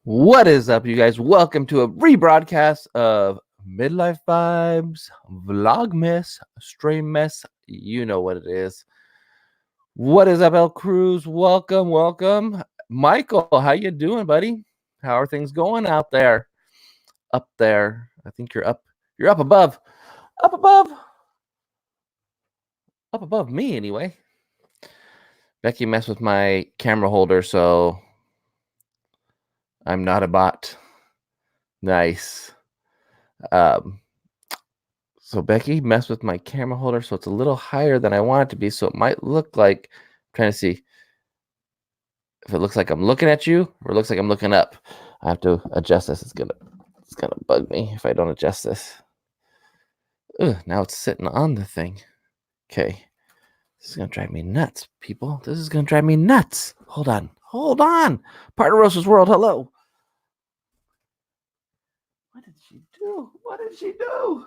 What is up, you guys? Welcome to a rebroadcast of Midlife Vibes, Vlogmas, Stream Mess. You know what it is. What is up, El Cruz? Welcome. Michael, how you doing, buddy? How are things going out there? Up there. I think you're up. You're up above. Up above me, anyway. Becky messed with my camera holder, so I'm not a bot. Nice. So Becky messed with my camera holder, so it's a little higher than I want it to be. So it might look like, I'm trying to see if it looks like I'm looking at you or it looks like I'm looking up. I have to adjust this. It's gonna bug me if I don't adjust this. Ugh, now it's sitting on the thing. Okay, this is gonna drive me nuts, people. This is gonna drive me nuts. Hold on. Part of Rosa's world. Hello. What did she do?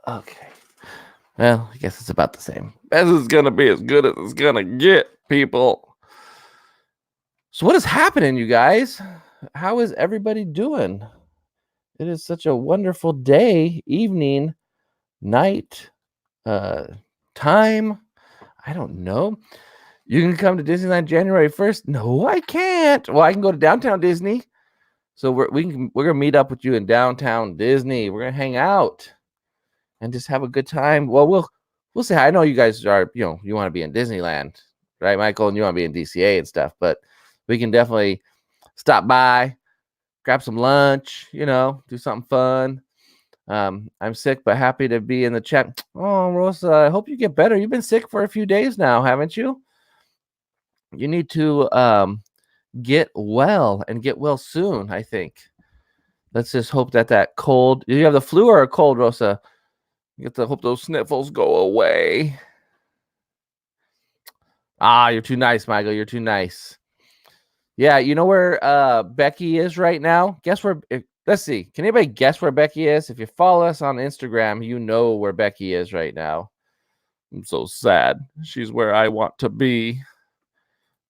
Okay. Well, I guess it's about the same. This is going to be as good as it's going to get, people. So what is happening, you guys? How is everybody doing? It is such a wonderful day, evening, night, time. I don't know. You can come to Disneyland January 1st. No, I can't. Well, I can go to downtown Disney. So we're going to meet up with you in downtown Disney. We're going to hang out and just have a good time. Well, we'll see. I know you guys are, you want to be in Disneyland, right, Michael? And you want to be in DCA and stuff, but we can definitely stop by, grab some lunch, do something fun. I'm sick, but happy to be in the chat. Oh, Rosa, I hope you get better. You've been sick for a few days now, haven't you? You need to get well and get well soon, I think. Let's just hope that cold. Do you have the flu or a cold, Rosa? You have to hope those sniffles go away. Ah, you're too nice, Michael. You're too nice. Yeah, you know where Becky is right now? Guess where? Let's see. Can anybody guess where Becky is? If you follow us on Instagram, you know where Becky is right now. I'm so sad. She's where I want to be.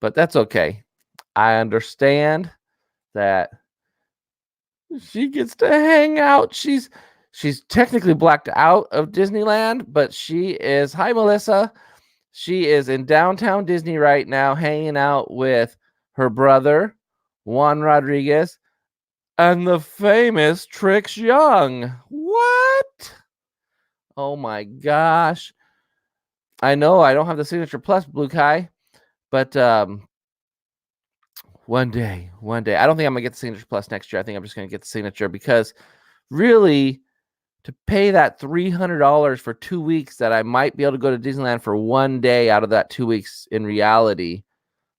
But that's okay. I understand that she gets to hang out. She's technically blacked out of Disneyland, but she is. Hi, Melissa. She is in downtown Disney right now, hanging out with her brother, Juan Rodriguez, and the famous Trix Young. What? Oh my gosh. I know I don't have the Signature Plus, Blue Kai, but one day. I don't think I'm going to get the Signature Plus next year. I think I'm just going to get the Signature because really, to pay that $300 for 2 weeks that I might be able to go to Disneyland for one day out of that 2 weeks in reality,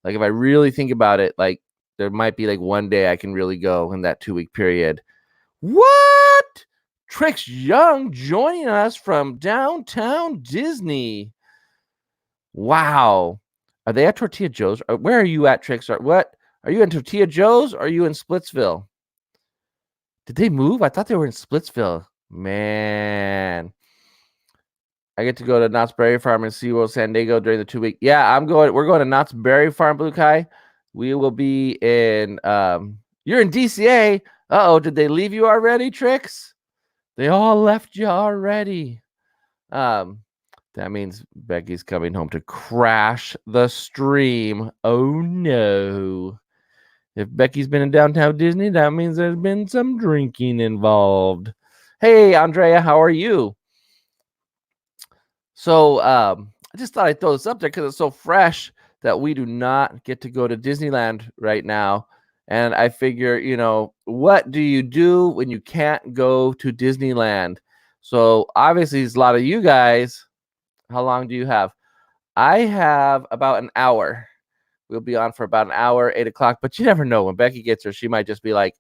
like if I really think about it, like there might be like one day I can really go in that 2 week period. What? Trix Young joining us from downtown Disney. Wow. Are they at Tortilla Joe's? Where are you at, Trix? What? Are you in Tortilla Joe's or are you in Splitsville? Did they move? I thought they were in Splitsville. Man. I get to go to Knott's Berry Farm and SeaWorld San Diego during the 2 week. Yeah, we're going to Knott's Berry Farm, Blue Kai. We will be in you're in DCA. Uh-oh, did they leave you already, Trix? They all left you already. That means Becky's coming home to crash the stream. Oh no. If Becky's been in downtown Disney, that means there's been some drinking involved. Hey, Andrea, how are you? So I just thought I'd throw this up there because it's so fresh that we do not get to go to Disneyland right now. And I figure, what do you do when you can't go to Disneyland? So obviously, there's a lot of you guys. How long do you have? I have about an hour. We'll be on for about an hour, 8 o'clock. But you never know. When Becky gets her, she might just be like,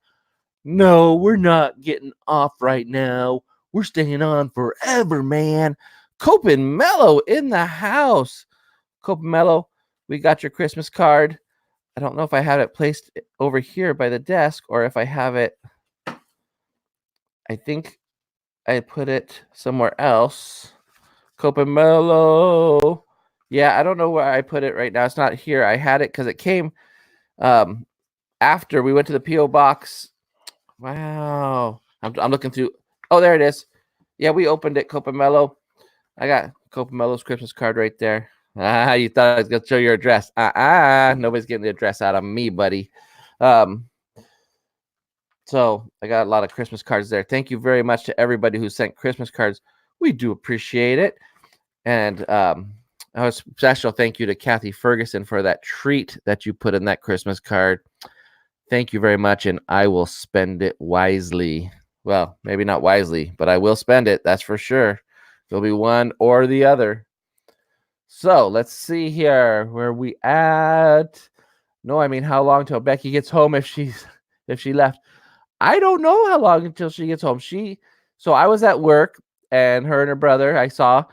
no, we're not getting off right now. We're staying on forever, man. Cope and Mellow in the house. Cope and Mellow, we got your Christmas card. I don't know if I have it placed over here by the desk or if I have it. I think I put it somewhere else. Cope and Mellow. Yeah, I don't know where I put it right now. It's not here. I had it because it came after we went to the P.O. box. Wow. I'm looking through. Oh, there it is. Yeah, we opened it, Copamelo. I got Copamelo's Christmas card right there. Ah, you thought I was gonna show your address. Nobody's getting the address out of me, buddy. So I got a lot of Christmas cards there. Thank you very much to everybody who sent Christmas cards. We do appreciate it. And a special thank you to Kathy Ferguson for that treat that you put in that Christmas card. Thank you very much, and I will spend it wisely. Well, maybe not wisely, but I will spend it. That's for sure. It'll be one or the other. So let's see here. Where we at? No, I mean, how long till Becky gets home if she left? I don't know how long until she gets home. So I was at work, and her and her brother I saw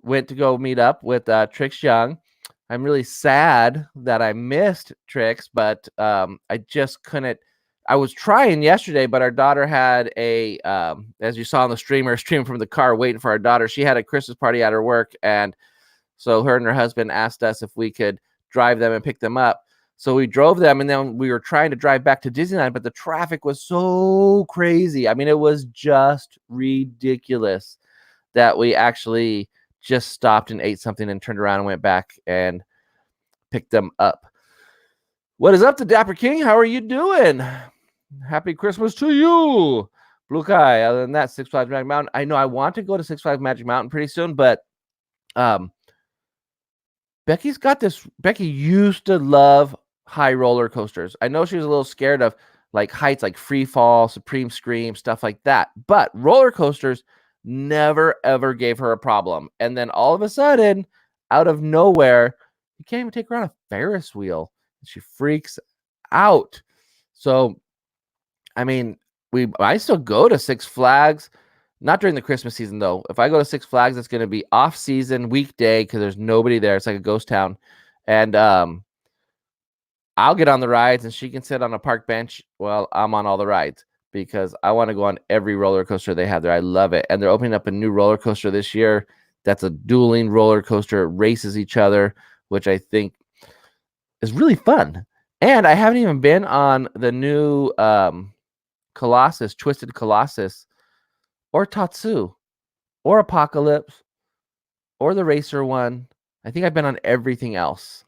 went to go meet up with Trix Young. I'm really sad that I missed Trix, but I just couldn't. I was trying yesterday, but our daughter had a, as you saw on the stream from the car waiting for our daughter. She had a Christmas party at her work, and so her and her husband asked us if we could drive them and pick them up. So we drove them, and then we were trying to drive back to Disneyland, but the traffic was so crazy. I mean, it was just ridiculous that we actually just stopped and ate something and turned around and went back and picked them up. What is up to Dapper King? How are you doing? Happy Christmas to you. Blue Kai. Other than that, Six Flags Magic Mountain. I know I want to go to Six Flags Magic Mountain pretty soon, but Becky's got this. Becky used to love high roller coasters. I know she was a little scared of like heights, like Free Fall, Supreme Scream, stuff like that. But roller coasters never ever gave her a problem. And then all of a sudden, out of nowhere, you can't even take her on a Ferris wheel. She freaks out. So, I mean, I still go to Six Flags. Not during the Christmas season, though. If I go to Six Flags, it's going to be off-season, weekday, because there's nobody there. It's like a ghost town. And I'll get on the rides, and she can sit on a park bench while I'm on all the rides because I want to go on every roller coaster they have there. I love it. And they're opening up a new roller coaster this year that's a dueling roller coaster. It races each other, which I think is really fun. And I haven't even been on the new Colossus, Twisted Colossus, or Tatsu, or Apocalypse, or the Racer one. I think I've been on everything else.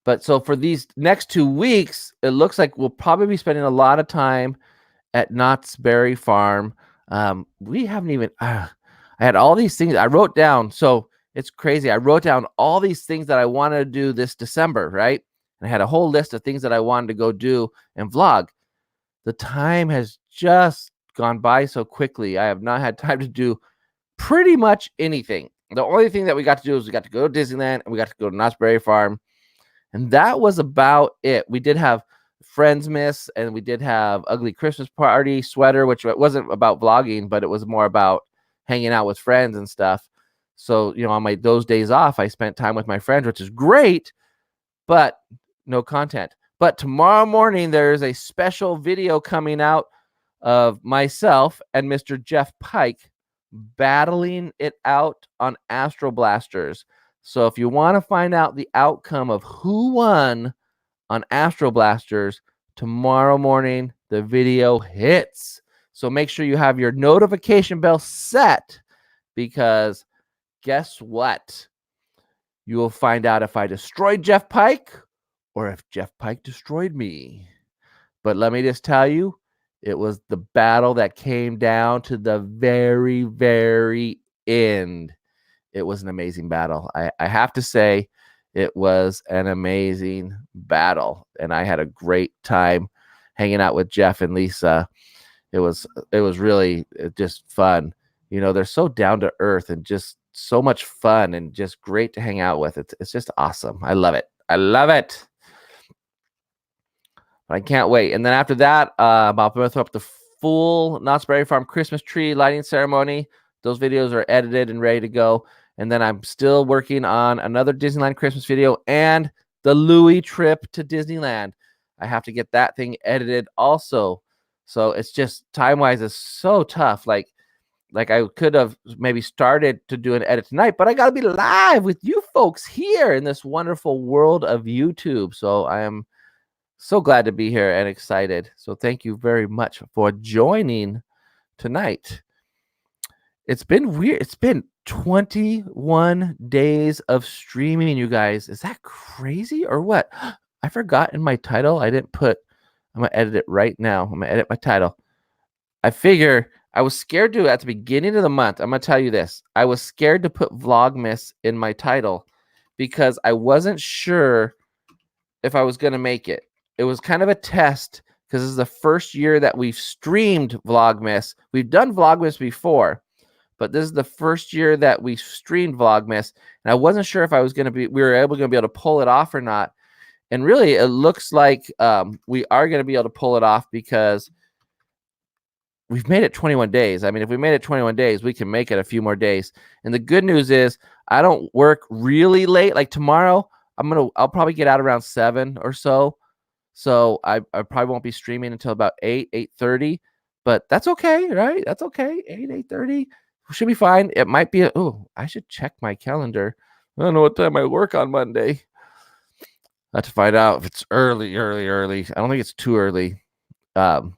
But so for these next 2 weeks, it looks like we'll probably be spending a lot of time at Knott's Berry Farm. We haven't even, I had all these things I wrote down. So it's crazy. I wrote down all these things that I wanted to do this December, right? And I had a whole list of things that I wanted to go do and vlog. The time has just gone by so quickly. I have not had time to do pretty much anything. The only thing that we got to do is we got to go to Disneyland and we got to go to Knott's Berry Farm. And that was about it. We did have Friendsmas and we did have Ugly Christmas Party sweater, which wasn't about vlogging, but it was more about hanging out with friends and stuff. So, you know, on those days off, I spent time with my friends, which is great, but no content. But tomorrow morning, there's a special video coming out of myself and Mr. Jeff Pike battling it out on Astro Blasters. So if you want to find out the outcome of who won on Astro Blasters, tomorrow morning, the video hits. So make sure you have your notification bell set because guess what? You will find out if I destroyed Jeff Pike or if Jeff Pike destroyed me. But let me just tell you, it was the battle that came down to the very, very end. It was an amazing battle. I have to say, it was an amazing battle, and I had a great time hanging out with Jeff and Lisa. It was really just fun. You know, they're so down to earth and just so much fun and just great to hang out with. It's just awesome. I love it. I love it. I can't wait. And then after that, I'll throw up the full Knott's Berry Farm Christmas tree lighting ceremony. Those videos are edited and ready to go. And then I'm still working on another Disneyland Christmas video and the Louis trip to Disneyland. I have to get that thing edited also. So it's just time-wise, it's so tough. Like like I could have maybe started to do an edit tonight, but I got to be live with you folks here in this wonderful world of YouTube. So I am so glad to be here and excited. So thank you very much for joining tonight. It's been weird. It's been 21 days of streaming, you guys. Is that crazy or what? I forgot in my title. I didn't put, I'm going to edit it right now. I'm going to edit my title. I figure I was scared to at the beginning of the month. I'm going to tell you this. I was scared to put Vlogmas in my title because I wasn't sure if I was going to make it. It was kind of a test because this is the first year that we've streamed Vlogmas. We've done Vlogmas before, but this is the first year that we streamed Vlogmas, and I wasn't sure if I was going to be, we were going to be able to pull it off or not. And really, it looks like we are going to be able to pull it off because we've made it 21 days. I mean, if we made it 21 days, we can make it a few more days. And the good news is I don't work really late. Like tomorrow, I'll probably get out around 7 or so. So I probably won't be streaming until about 8:30, but that's okay, right? That's okay. 8:30 should be fine. It might be, I should check my calendar. I don't know what time I work on Monday. I have to find out if it's early. I don't think it's too early. But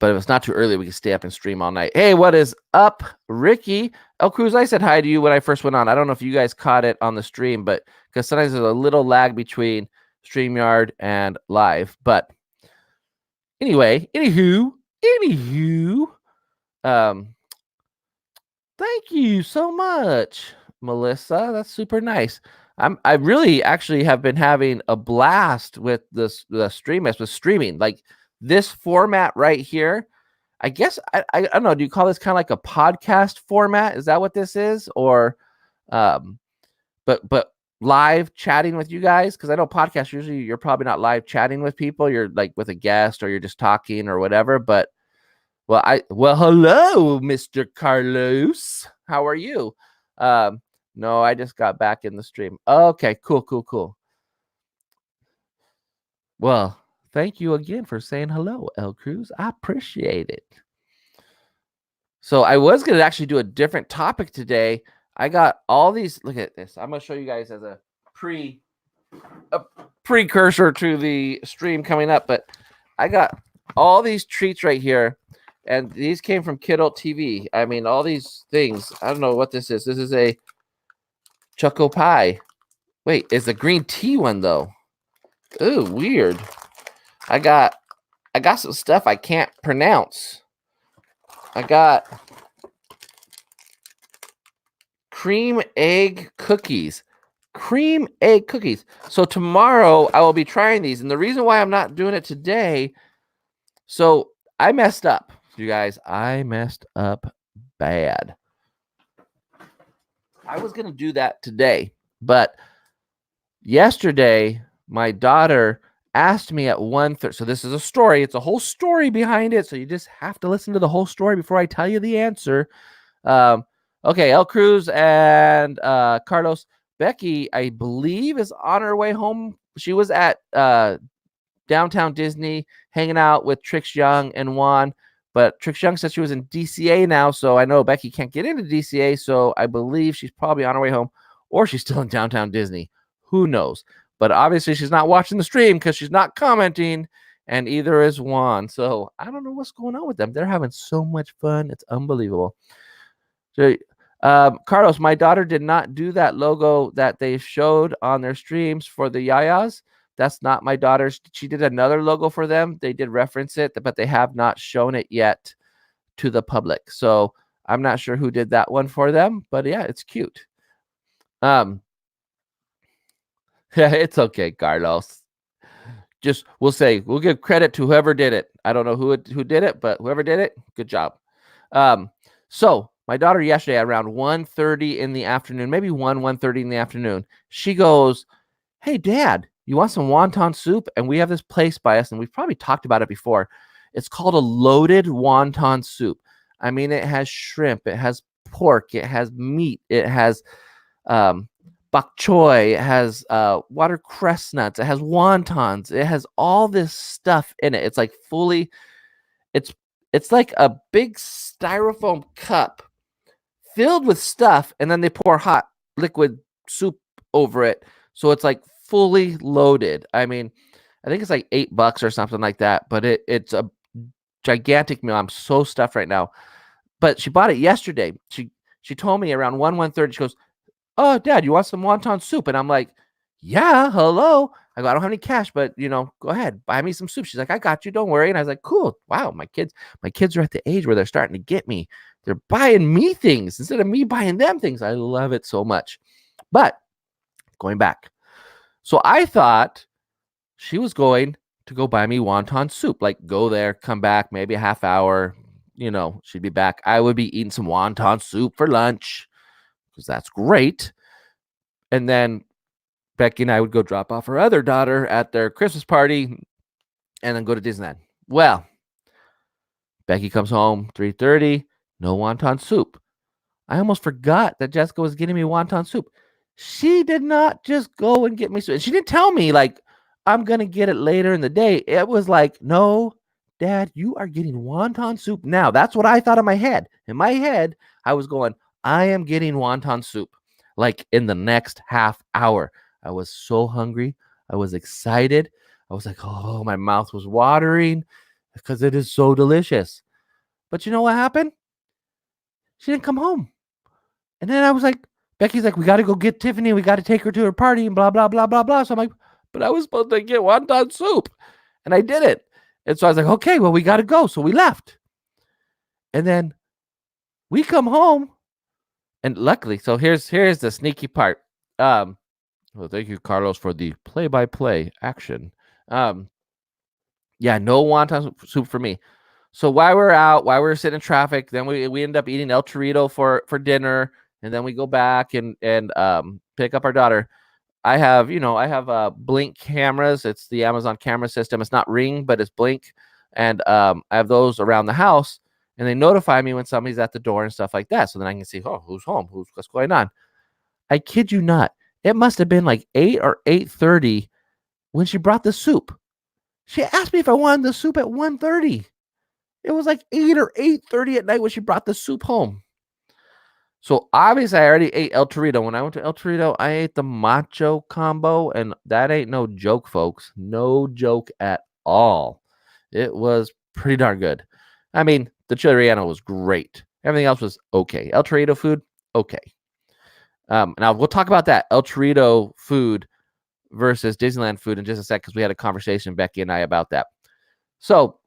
if it's not too early, we can stay up and stream all night. Hey, what is up, Ricky? El Cruz, I said hi to you when I first went on. I don't know if you guys caught it on the stream, but because sometimes there's a little lag between StreamYard and live. But anyway, anywho, thank you so much, Melissa. That's super nice. I really actually have been having a blast with the streaming. Like this format right here. I guess I don't know. Do you call this kind of like a podcast format? Is that what this is? Or but live chatting with you guys? Because I know podcasts usually you're probably not live chatting with people. You're like with a guest or you're just talking or whatever. But well, hello, Mr. Carlos. How are you? No, I just got back in the stream. Okay, cool. Well, thank you again for saying hello, El Cruz. I appreciate it. So I was going to actually do a different topic today. I got all these. Look at this. I'm going to show you guys as a precursor to the stream coming up. But I got all these treats right here. And these came from Kidult TV. I mean, all these things. I don't know what this is. This is a Choco Pie. Wait, it's the green tea one, though. Ooh, weird. I got some stuff I can't pronounce. I got cream egg cookies. So tomorrow I will be trying these. And the reason why I'm not doing it today, so I messed up, you guys. I messed up bad. I was going to do that today, but yesterday my daughter asked me at 1:30. So this is a story. It's a whole story behind it. So you just have to listen to the whole story before I tell you the answer. Okay, El Cruz and Carlos. Becky, I believe, is on her way home. She was at downtown Disney hanging out with Trix Young and Juan. But Trix Young said she was in DCA now, so I know Becky can't get into DCA, so I believe she's probably on her way home, or she's still in downtown Disney. Who knows? But obviously she's not watching the stream because she's not commenting, and either is Juan. So I don't know what's going on with them. They're having so much fun. It's unbelievable. So, Carlos, my daughter did not do that logo that they showed on their streams for the Yayas. That's not my daughter's. She did another logo for them. They did reference it, but they have not shown it yet to the public. So I'm not sure who did that one for them, but yeah, it's cute. Yeah, it's okay, Carlos. Just we'll give credit to whoever did it. I don't know who did it, but whoever did it, good job. So my daughter yesterday around 1:30 in the afternoon, maybe 1:30 in the afternoon, she goes, "Hey, Dad, you want some wonton soup?" And we have this place by us, and we've probably talked about it before. It's called a loaded wonton soup. I mean, it has shrimp, it has pork, it has meat, it has bok choy, it has watercress nuts, it has wontons, it has all this stuff in it. It's like fully, It's like a big styrofoam cup filled with stuff, and then they pour hot liquid soup over it. So it's like fully loaded. I mean, I think it's like $8 or something like that, but it's a gigantic meal. I'm so stuffed right now. But she bought it yesterday. She told me around 1:30. She goes, "Oh, Dad, you want some wonton soup?" And I'm like, "Yeah, hello." I go, "I don't have any cash, but go ahead, buy me some soup." She's like, "I got you, don't worry." And I was like, "Cool, wow, my kids are at the age where they're starting to get me. They're buying me things instead of me buying them things." I love it so much. But going back, so I thought she was going to go buy me wonton soup, like go there, come back, maybe a half hour. She'd be back. I would be eating some wonton soup for lunch because that's great. And then Becky and I would go drop off her other daughter at their Christmas party and then go to Disneyland. Well, Becky comes home 3:30, no wonton soup. I almost forgot that Jessica was getting me wonton soup. She did not just go and get me soup. She didn't tell me like I'm going to get it later in the day. It was like, "No, Dad, you are getting wonton soup now." That's what I thought in my head. In my head, I was going, I am getting wonton soup like in the next half hour. I was so hungry. I was excited. I was like, oh, my mouth was watering because it is so delicious. But you know what happened? She didn't come home. And then I was like, Becky's like, "We got to go get Tiffany. We got to take her to her party and blah, blah, blah, blah, blah." So I'm like, "But I was supposed to get wonton soup." And I did it. And so I was like, "Okay, well, we got to go." So we left. And then we come home. And luckily, so here's the sneaky part. Well, thank you, Carlos, for the play-by-play action. Yeah, no wonton soup for me. So while we're sitting in traffic, then we end up eating El Torito for dinner, and then we go back and pick up our daughter. I have Blink cameras. It's the Amazon camera system. It's not Ring, but it's Blink, and I have those around the house, and they notify me when somebody's at the door and stuff like that. So then I can see, oh, who's home, what's going on. I kid you not, it must have been like 8 or 8:30 when she brought the soup. She asked me if I wanted the soup at 1:30. It was like 8 or 8:30 at night when she brought the soup home. So obviously I already ate El Torito. When I went to El Torito, I ate the macho combo, and that ain't no joke, folks. No joke at all. It was pretty darn good. I mean, the chili relleno was great. Everything else was okay. El Torito food, okay. Now we'll talk about that El Torito food versus Disneyland food in just a sec, because we had a conversation, Becky and I, about that. So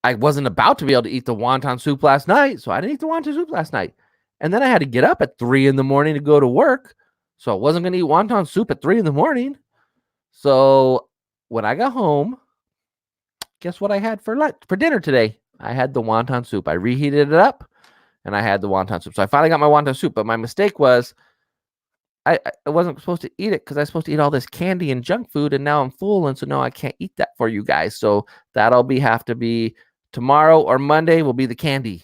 I wasn't about to be able to eat the wonton soup last night, so I didn't eat the wonton soup last night. And then I had to get up at 3 a.m. to go to work, so I wasn't going to eat wonton soup at 3 a.m. So when I got home, guess what I had for dinner today? I had the wonton soup. I reheated it up, and I had the wonton soup. So I finally got my wonton soup, but my mistake was I wasn't supposed to eat it because I was supposed to eat all this candy and junk food, and now I'm full, and so no, I can't eat that for you guys. So that'll have to be tomorrow or Monday will be the candy,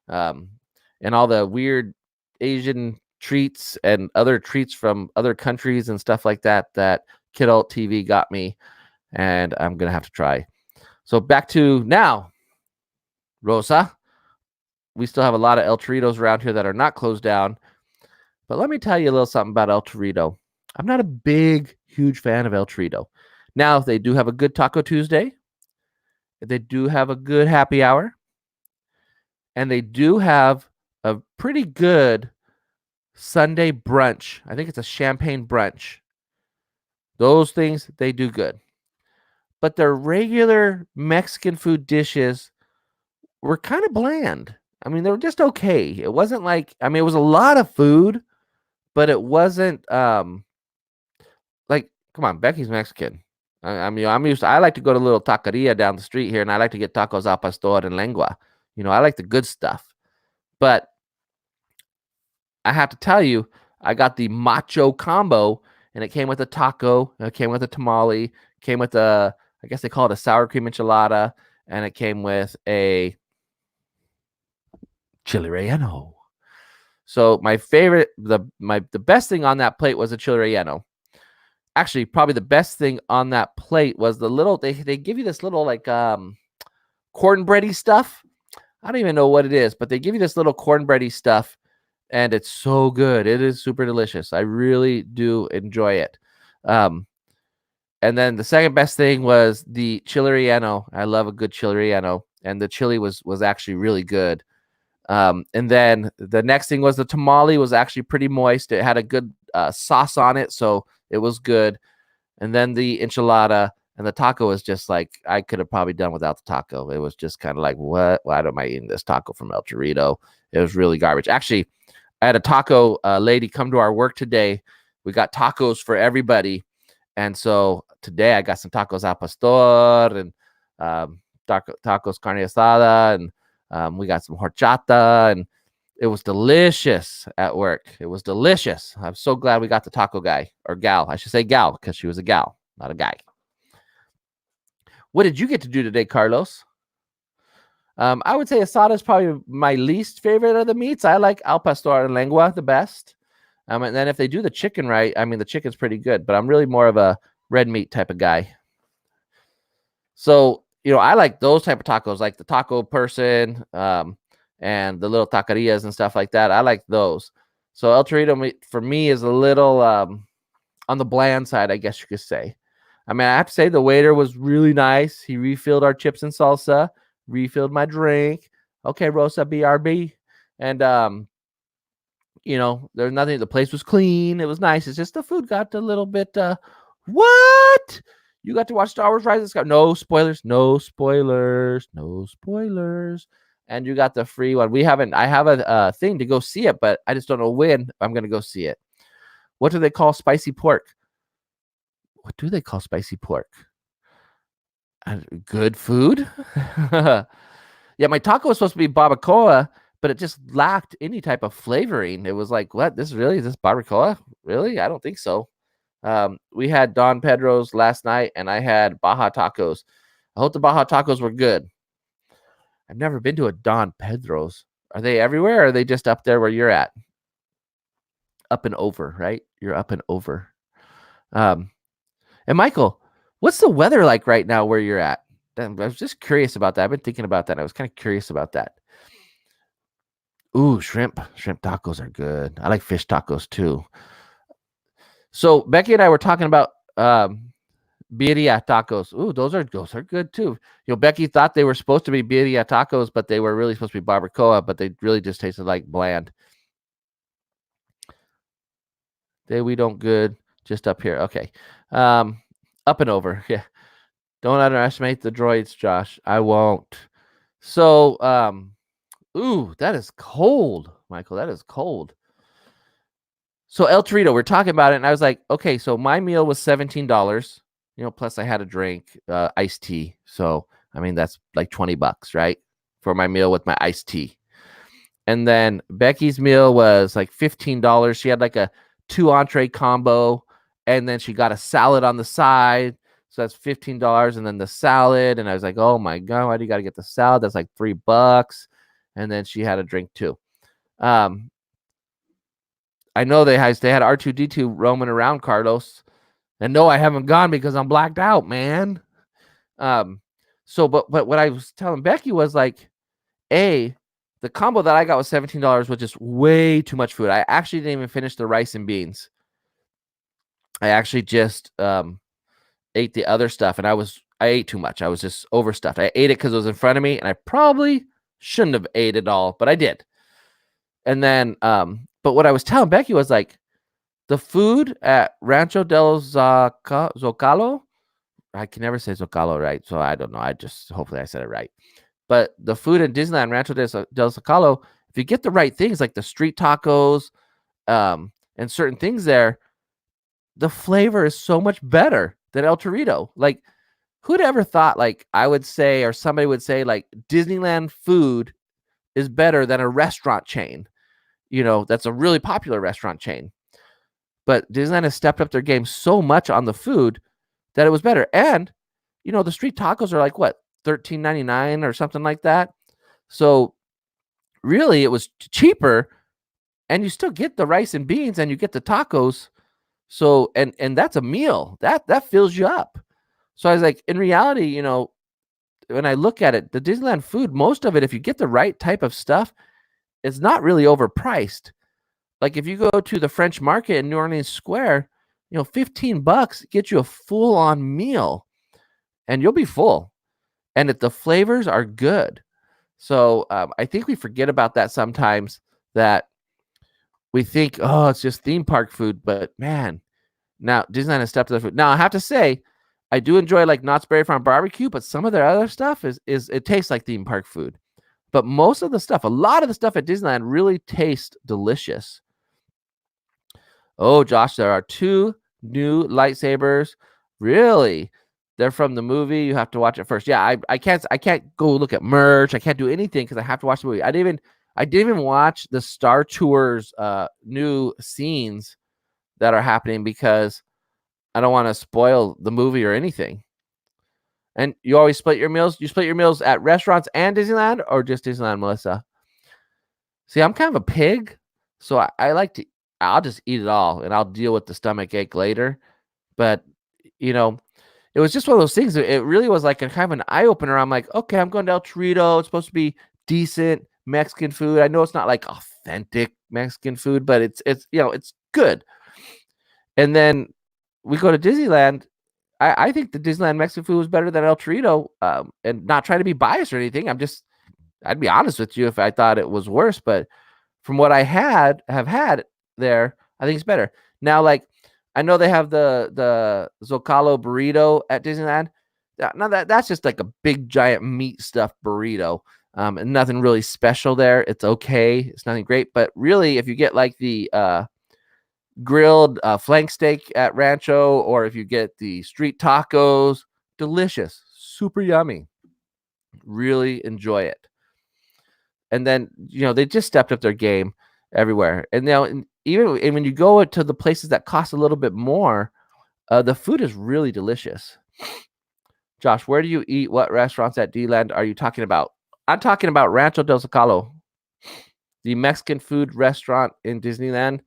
and all the weird Asian treats and other treats from other countries and stuff like that Kidult TV got me, and I'm gonna have to try. So back to now, Rosa. We still have a lot of El Toritos around here that are not closed down. But let me tell you a little something about El Torito. I'm not a huge fan of El Torito. Now, they do have a good Taco Tuesday. They do have a good happy hour. And they do have a pretty good Sunday brunch. I think it's a champagne brunch. Those things, they do good. But their regular Mexican food dishes were kind of bland. I mean, they were just okay. It wasn't like, I mean, it was a lot of food, but it wasn't like, come on, Becky's Mexican. I mean, I like to go to a little taqueria down the street here, and I like to get tacos al pastor and lengua. I like the good stuff. But I have to tell you, I got the macho combo, and it came with a taco, it came with a tamale, came with I guess they call it a sour cream enchilada, and it came with a chili relleno. So my favorite, the best thing on that plate was a chili relleno. Actually, probably the best thing on that plate was the little, they give you this little like cornbready stuff. I don't even know what it is, but they give you this little cornbready stuff, and it's so good. It is super delicious. I really do enjoy it. And then the second best thing was the chili relleno. I love a good chili relleno, and the chili was actually really good. And then the next thing was the tamale was actually pretty moist. It had a good sauce on it, so it was good. And then the enchilada and the taco was just like, I could have probably done without the taco. It was just kind of like, what? Why am I eating this taco from El Torito? It was really garbage. Actually, I had a taco lady come to our work today. We got tacos for everybody. And so today I got some tacos al pastor and tacos carne asada, and we got some horchata, and it was delicious at work. It was delicious. I'm so glad we got the taco guy, or gal. I should say gal, because she was a gal, not a guy. What did you get to do today, Carlos? I would say asada is probably my least favorite of the meats. I like al pastor and lengua the best. And then if they do the chicken right, I mean, the chicken's pretty good, but I'm really more of a red meat type of guy. So, I like those type of tacos, like the taco person, and the little taquerias and stuff like that. I like those. So El Torito for me is a little on the bland side, I guess you could say. I mean, I have to say the waiter was really nice. He refilled our chips and salsa, refilled my drink. Okay, Rosa, BRB. And, there's nothing. The place was clean. It was nice. It's just the food got a little bit, what? You got to watch Star Wars Rise of Skywalker. No spoilers. No spoilers. No spoilers. And you got the free one. I have a thing to go see it, but I just don't know when I'm going to go see it. What do they call spicy pork? What do they call spicy pork? Good food? Yeah, my taco was supposed to be barbacoa, but it just lacked any type of flavoring. It was like, what? Is this barbacoa? Really? I don't think so. We had Don Pedro's last night, and I had Baja tacos. I hope the Baja tacos were good. I've never been to a Don Pedro's. Are they everywhere, or are they just up there where you're at? Up and over, right? You're up and over. And Michael, what's the weather like right now where you're at? I was just curious about that. I've been thinking about that. I was kind of curious about that. Ooh, shrimp. Shrimp tacos are good. I like fish tacos too. So Becky and I were talking about birria tacos. Ooh, those are good too. Becky thought they were supposed to be birria tacos, but they were really supposed to be barbacoa, but they really just tasted like bland. We don't good. Just up here. Okay. Up and over. Yeah. Don't underestimate the droids, Josh. I won't. So, ooh, that is cold, Michael. That is cold. So El Torito, we're talking about it, and I was like, okay, so my meal was $17. Plus I had a drink, iced tea. So, I mean, that's like $20, right? For my meal with my iced tea. And then Becky's meal was like $15. She had like a 2 entree combo, and then she got a salad on the side. So that's $15, and then the salad. And I was like, oh my God, why do you got to get the salad? That's like $3. And then she had a drink too. I know they had R2D2 roaming around, Carlos. And no, I haven't gone because I'm blacked out, man. But what I was telling Becky was like, the combo that I got was $17 was just way too much food. I actually didn't even finish the rice and beans. I actually just ate the other stuff, and I ate too much. I was just overstuffed. I ate it because it was in front of me, and I probably shouldn't have ate it all, but I did. And then, but what I was telling Becky was like, the food at Rancho del Zocalo, I can never say Zocalo right, so I don't know. Hopefully I said it right. But the food in Disneyland, Rancho del Zocalo, if you get the right things, like the street tacos, and certain things there, the flavor is so much better than El Torito. Like, who'd ever thought, like, I would say, or somebody would say, like, Disneyland food is better than a restaurant chain, that's a really popular restaurant chain. But Disneyland has stepped up their game so much on the food that it was better. And, the street tacos are like, what, $13.99 or something like that. So really it was cheaper, and you still get the rice and beans and you get the tacos. So, and that's a meal that fills you up. So I was like, in reality, when I look at it, the Disneyland food, most of it, if you get the right type of stuff, it's not really overpriced. Like if you go to the French Market in New Orleans Square, $15 gets you a full-on meal, and you'll be full. And if the flavors are good. So I think we forget about that sometimes, that we think, oh, it's just theme park food. But man, now Disneyland has stepped up the food. Now I have to say, I do enjoy like Knott's Berry Farm barbecue, but some of their other stuff is it tastes like theme park food. But most of the stuff, a lot of the stuff at Disneyland really tastes delicious. Oh, Josh, there are 2 new lightsabers. Really? They're from the movie. You have to watch it first. Yeah, I can't go look at merch. I can't do anything because I have to watch the movie. I didn't even watch the Star Tours new scenes that are happening because I don't want to spoil the movie or anything. And you always split your meals? You split your meals at restaurants and Disneyland, or just Disneyland, Melissa? See, I'm kind of a pig, so I like to. I'll just eat it all, and I'll deal with the stomach ache later. But it was just one of those things. It really was like a kind of an eye opener. I'm like, okay, I'm going to El Torito. It's supposed to be decent Mexican food. I know it's not like authentic Mexican food, but it's good. And then we go to Disneyland. I think the Disneyland Mexican food was better than El Torito, and not trying to be biased or anything. I'd be honest with you if I thought it was worse, but from what I have had there, I think it's better. Now, like, I know they have the Zocalo burrito at Disneyland. Now that's just like a big giant meat stuffed burrito, and nothing really special there. It's okay. It's nothing great, but really, if you get like the grilled flank steak at Rancho, or if you get the street tacos, delicious, super yummy. Really enjoy it. And then they just stepped up their game everywhere. And now, even when you go to the places that cost a little bit more, the food is really delicious. Josh, where do you eat? What restaurants at D-Land are you talking about? I'm talking about Rancho del Zocalo, the Mexican food restaurant in Disneyland.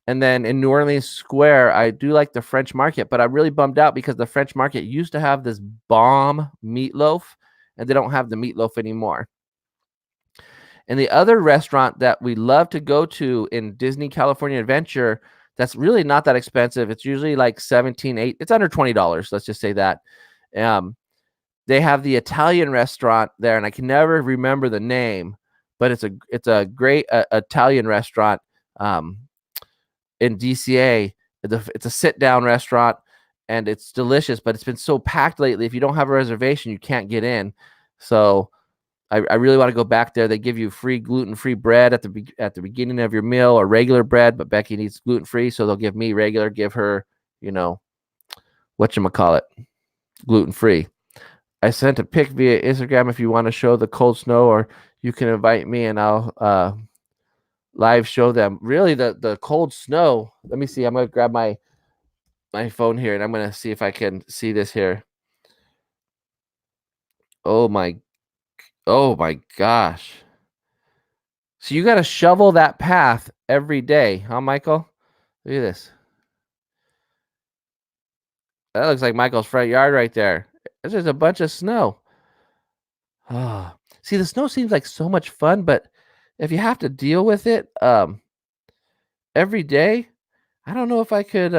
And then in New Orleans Square, I do like the French Market, but I'm really bummed out because the French Market used to have this bomb meatloaf, and they don't have the meatloaf anymore. And the other restaurant that we love to go to in Disney California Adventure, that's really not that expensive. It's usually like $17, it's under $20. Let's just say that. They have the Italian restaurant there, and I can never remember the name, but it's a great Italian restaurant in DCA. It's a sit-down restaurant, and it's delicious, but it's been so packed lately. If you don't have a reservation, you can't get in. So I really want to go back there. They give you free gluten-free bread at the beginning of your meal, or regular bread, but Becky needs gluten-free, so they'll give me regular, give her, whatchamacallit, gluten-free. I sent a pic via Instagram if you want to show the cold snow, or you can invite me and I'll live show them. Really, the cold snow. Let me see. I'm going to grab my phone here, and I'm going to see if I can see this here. Oh my gosh. So you got to shovel that path every day, huh, Michael? Look at this. That looks like Michael's front yard right there. There's just a bunch of snow. Oh. See, the snow seems like so much fun, but if you have to deal with it every day, I don't know if I could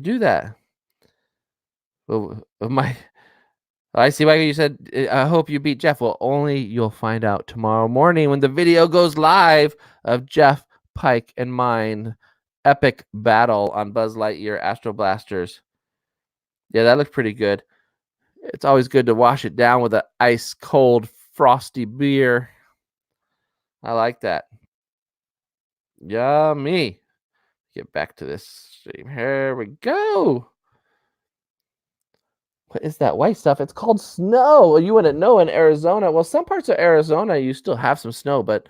do that. Well, I see, Michael, you said, I hope you beat Jeff. Well, only you'll find out tomorrow morning when the video goes live of Jeff, Pike, and mine epic battle on Buzz Lightyear Astro Blasters. Yeah, that looked pretty good. It's always good to wash it down with an ice cold frosty beer. I like that. Yummy. Get back to this stream. Here we go. What is that white stuff? It's called snow. You wouldn't know in Arizona. Well, some parts of Arizona, you still have some snow, but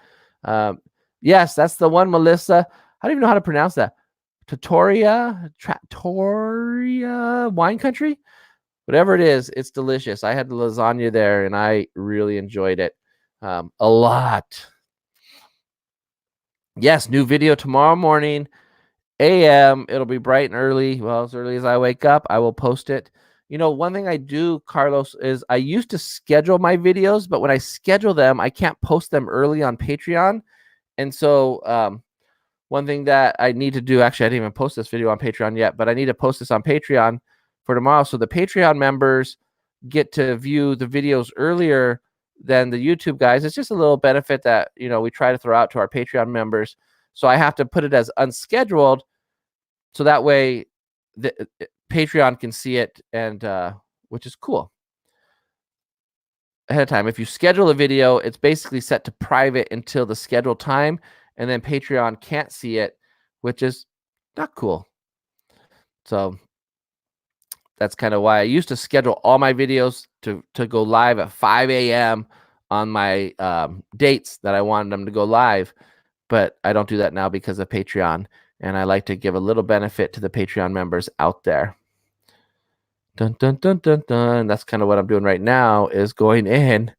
yes, that's the one, Melissa. I don't even know how to pronounce that. Trattoria Wine Country? Whatever it is, it's delicious. I had the lasagna there, and I really enjoyed it a lot. Yes, new video tomorrow morning, a.m. It'll be bright and early. Well, as early as I wake up, I will post it. one thing I do, Carlos, is I used to schedule my videos, but when I schedule them, I can't post them early on Patreon. And so one thing that I need to do, actually, I didn't even post this video on Patreon yet, but I need to post this on Patreon for tomorrow. So the Patreon members get to view the videos earlier than the YouTube guys. It's just a little benefit that, we try to throw out to our Patreon members. So I have to put it as unscheduled. So that way the Patreon can see it, and which is cool. Ahead of time. If you schedule a video, it's basically set to private until the scheduled time, and then Patreon can't see it, which is not cool. So that's kind of why I used to schedule all my videos to go live at 5 a.m. on my dates that I wanted them to go live, but I don't do that now because of Patreon, and I like to give a little benefit to the Patreon members out there. Dun, dun, dun, dun, dun. That's kind of what I'm doing right now, is going in,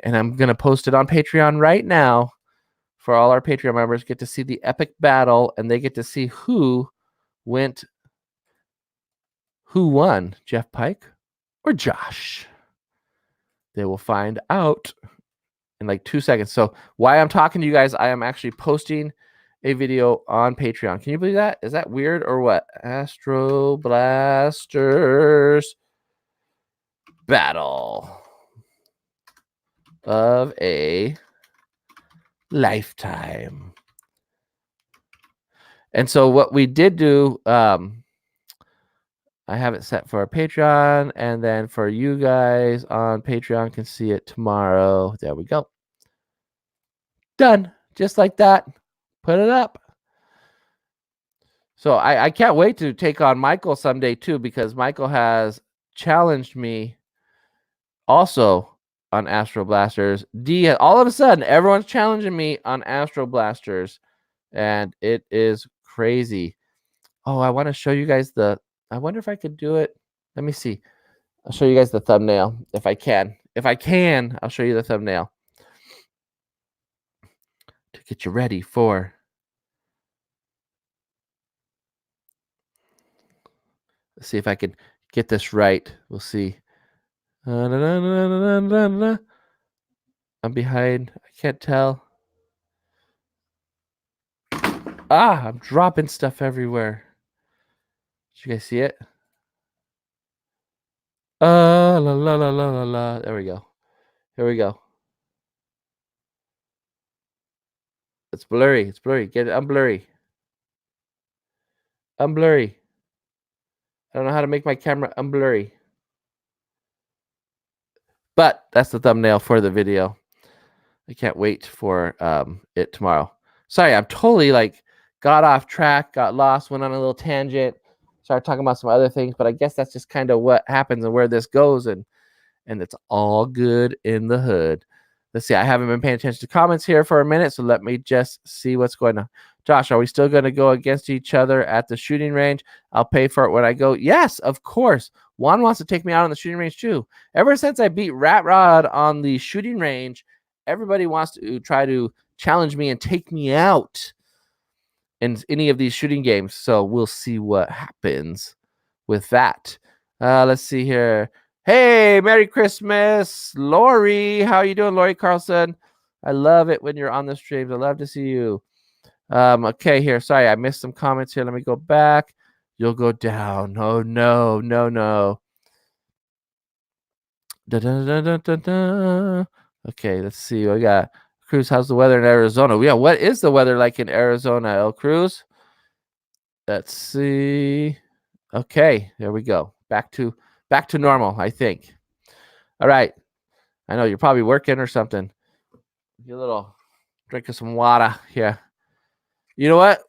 and I'm going to post it on Patreon right now for all our Patreon members. Get to see the epic battle, and they get to see who won, Jeff Pike or Josh. They will find out in like 2 seconds. So while I'm talking to you guys, I am actually posting a video on Patreon. Can you believe that? Is that weird or what? Astro Blasters battle of a lifetime. And so what we did do, I have it set for a Patreon, and then for you guys on Patreon can see it tomorrow. There we go. Done. Just like that. Put it up. So I can't wait to take on Michael someday too, because Michael has challenged me also on Astro Blasters. All of a sudden, everyone's challenging me on Astro Blasters, and it is crazy. Oh, I want to show you guys I wonder if I could do it. Let me see. I'll show you guys the thumbnail if I can. If I can, I'll show you the thumbnail to get you ready for. Let's see if I can get this right. We'll see. I'm behind. I can't tell. I'm dropping stuff everywhere. Did you guys see it? La la la la la la. There we go. Here we go. It's blurry. It's blurry. Get it unblurry. Unblurry. I don't know how to make my camera unblurry. But that's the thumbnail for the video. I can't wait for it tomorrow. Sorry, I'm totally got off track, got lost, went on a little tangent, started talking about some other things, but I guess that's just kind of what happens and where this goes, and it's all good in the hood. Let's see, I haven't been paying attention to comments here for a minute, so let me just see what's going on. Josh, are we still going to go against each other at the shooting range? I'll pay for it when I go. Yes, of course. Juan wants to take me out on the shooting range too. Ever since I beat Rat Rod on the shooting range, everybody wants to try to challenge me and take me out in any of these shooting games. So we'll see what happens with that. Let's see here. Hey, Merry Christmas, Lori. How are you doing, Lori Carlson? I love it when you're on the streams. I love to see you. Okay, here. Sorry, I missed some comments here. Let me go back. You'll go down. Oh, no, no, no. Da, da, da, da, da, da. Okay, let's see. We got Cruz. How's the weather in Arizona? Yeah, what is the weather like in Arizona, El Cruz? Let's see. Okay, there we go. Back to normal, I think. All right. I know you're probably working or something. Get a little drink of some water here. You know what?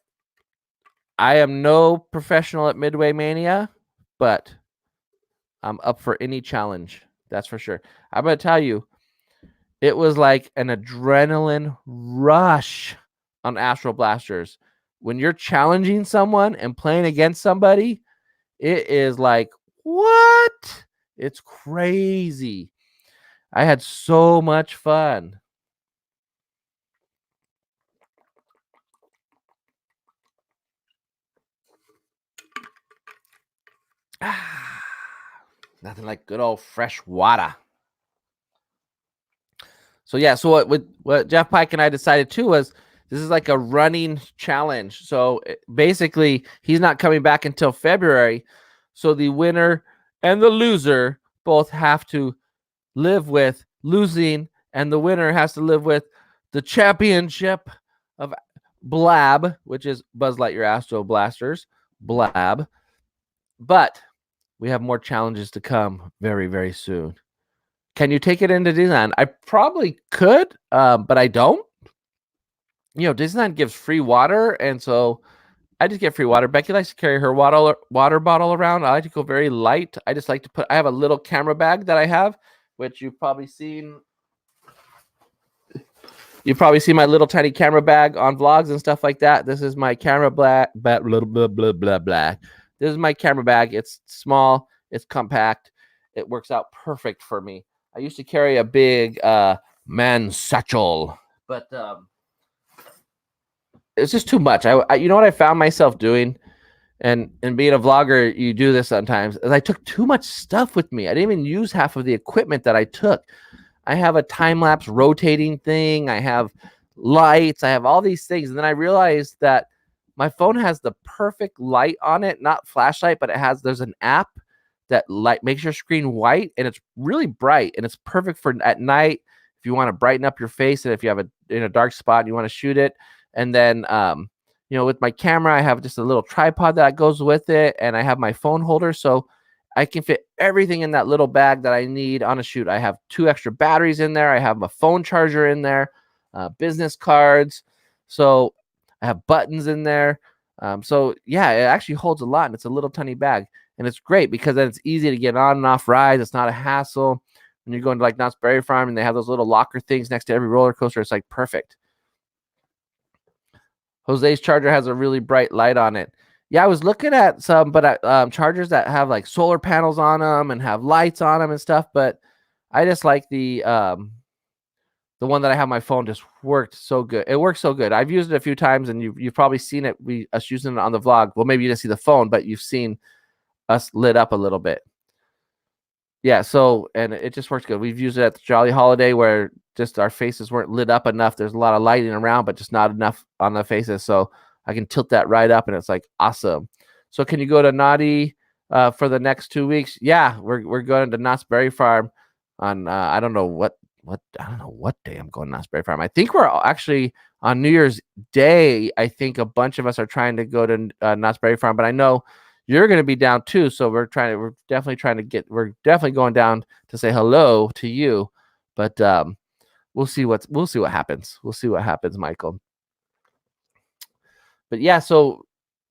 I am no professional at Midway Mania, but I'm up for any challenge. That's for sure. I'm going to tell you, it was like an adrenaline rush on Astro Blasters. When you're challenging someone and playing against somebody, it is like, what? It's crazy. I had so much fun. Nothing like good old fresh water. So yeah, so what Jeff Pike and I decided too was this is like a running challenge. So basically, he's not coming back until February. So the winner and the loser both have to live with losing, and the winner has to live with the championship of Blab, which is Buzz Lightyear Astro Blasters, Blab. But we have more challenges to come very, very soon. Can you take it into Disneyland? I probably could, but I don't. You know, Disneyland gives free water, and so I just get free water. Becky likes to carry her water bottle around. I like to go very light. I just like to I have a little camera bag that I have, which you've probably seen. You probably see my little tiny camera bag on vlogs and stuff like that. This is my camera blah, blah, blah, blah, blah, blah, blah. This is my camera bag. It's small. It's compact. It works out perfect for me. I used to carry a big man satchel, but it's just too much. I you know what I found myself doing, and being a vlogger, you do this sometimes, is I took too much stuff with me. I didn't even use half of the equipment that I took. I have a time-lapse rotating thing. I have lights. I have all these things. And then I realized that my phone has the perfect light on it, not flashlight, but there's an app that makes your screen white, and it's really bright, and it's perfect for at night if you want to brighten up your face, and if you have in a dark spot and you want to shoot it. And then, you know, with my camera, I have just a little tripod that goes with it, and I have my phone holder. So I can fit everything in that little bag that I need on a shoot. I have 2 extra batteries in there. I have a phone charger in there, business cards. So I have buttons in there. So yeah, it actually holds a lot, and it's a little tiny bag, and it's great because then it's easy to get on and off rides. It's not a hassle. When you're going to like Knott's Berry Farm and they have those little locker things next to every roller coaster, it's like perfect. Jose's charger has a really bright light on it. Yeah, I was looking at some, but chargers that have like solar panels on them and have lights on them and stuff. But I just like the one that I have on my phone. Just worked so good. It works so good. I've used it a few times, and you've probably seen it. Us using it on the vlog. Well, maybe you didn't see the phone, but you've seen us lit up a little bit. Yeah. So, and it just works good. We've used it at the Jolly Holiday where just our faces weren't lit up enough. There's a lot of lighting around, but just not enough on the faces. So I can tilt that right up, and it's like awesome. So can you go to Naughty for the next 2 weeks? Yeah, we're going to Knott's Berry Farm on I don't know what day I'm going to Knott's Berry Farm. I think we're actually on New Year's Day. I think a bunch of us are trying to go to Knott's Berry Farm, but I know you're going to be down too. So we're definitely going down to say hello to you. But we'll see what happens. We'll see what happens, Michael. But yeah, so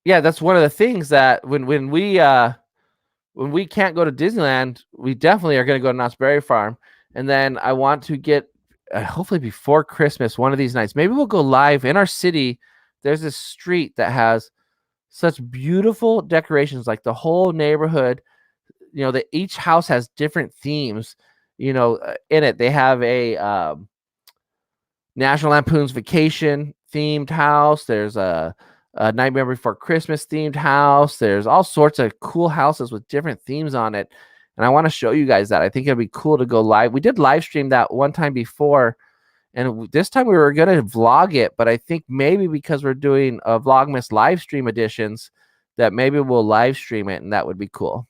yeah, that's one of the things that when we can't go to Disneyland, we definitely are going to go to Knott's Berry Farm. And then I want to get hopefully before Christmas, one of these nights, maybe we'll go live in our city. There's this street that has such beautiful decorations, like the whole neighborhood. You know, that each house has different themes. You know, in it they have a National Lampoon's Vacation themed house. There's a Nightmare Before Christmas themed house. There's all sorts of cool houses with different themes on it. And I want to show you guys that. I think it'd be cool to go live. We did live stream that one time before, and this time we were going to vlog it, but I think maybe because we're doing a Vlogmas live stream editions, that maybe we'll live stream it, and that would be cool.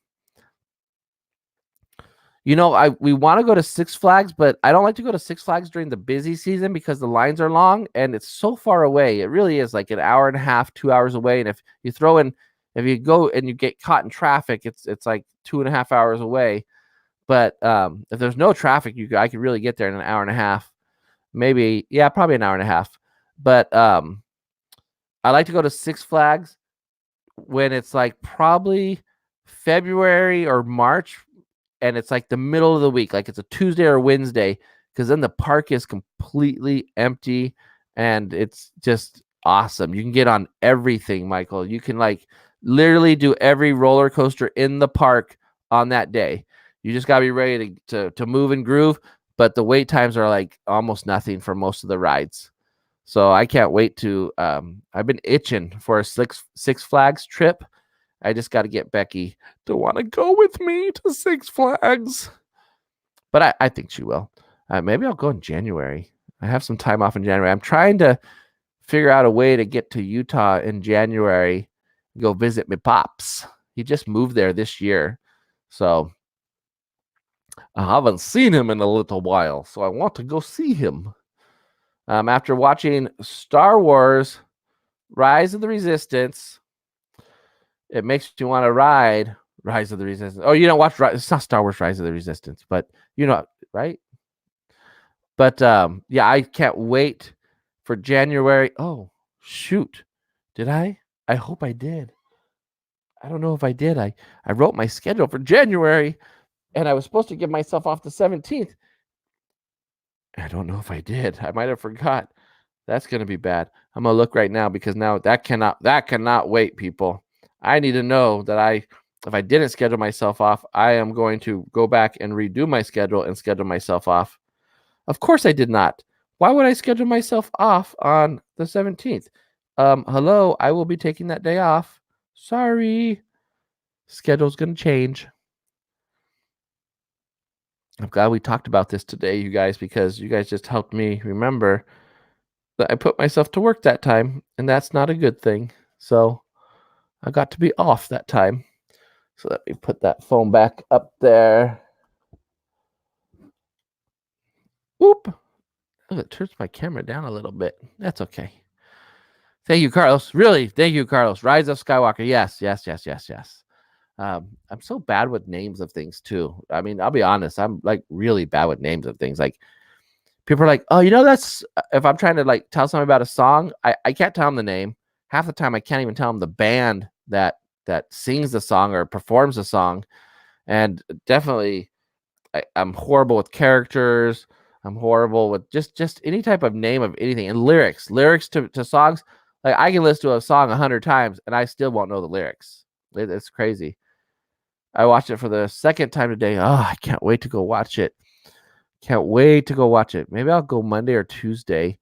You know, we want to go to Six Flags, but I don't like to go to Six Flags during the busy season because the lines are long and it's so far away. It really is like an hour and a half, 2 hours away. And if you go and you get caught in traffic, it's like 2.5 hours away. But if there's no traffic, I could really get there in an hour and a half. Maybe, yeah, probably an hour and a half. But I like to go to Six Flags when it's like probably February or March, and it's like the middle of the week, like it's a Tuesday or Wednesday, because then the park is completely empty and it's just awesome. You can get on everything, Michael. You can like literally do every roller coaster in the park on that day. You just got to be ready to move and groove, but the wait times are like almost nothing for most of the rides. So I can't wait to I've been itching for a Six Flags trip. I just got to get Becky to want to go with me to Six Flags. But I think she will. Maybe I'll go in January. I have some time off in January. I'm trying to figure out a way to get to Utah in January, go visit my pops. He just moved there this year. So I haven't seen him in a little while. So I want to go see him. After watching Star Wars Rise of the Resistance, it makes you want to ride Rise of the Resistance. Oh, you don't watch it's not Star Wars Rise of the Resistance, but you know, right? But yeah, I can't wait for January. Oh, shoot. Did I? I hope I did. I don't know if I did. I wrote my schedule for January and I was supposed to give myself off the 17th. I don't know if I did. I might have forgot. That's going to be bad. I'm going to look right now because now that cannot wait, people. I need to know that if I didn't schedule myself off, I am going to go back and redo my schedule and schedule myself off. Of course I did not. Why would I schedule myself off on the 17th? Hello, I will be taking that day off. Sorry. Schedule's going to change. I'm glad we talked about this today, you guys, because you guys just helped me remember that I put myself to work that time, and that's not a good thing. So I got to be off that time. So let me put that phone back up there. Whoop. Oh, it turns my camera down a little bit. That's okay. Thank you, Carlos. Really, thank you, Carlos. Rise of Skywalker. Yes. I'm so bad with names of things too. I mean, I'll be honest. I'm like really bad with names of things. Like people are like, oh, that's if I'm trying to like tell somebody about a song, I can't tell them the name. Half the time I can't even tell them the band that sings the song or performs the song. And definitely I'm horrible with characters. I'm horrible with just any type of name of anything. And lyrics to songs. Like I can listen to a song 100 times and I still won't know the lyrics. It's crazy. I watched it for the second time today. Oh, I can't wait to go watch it. Can't wait to go watch it. Maybe I'll go Monday or Tuesday.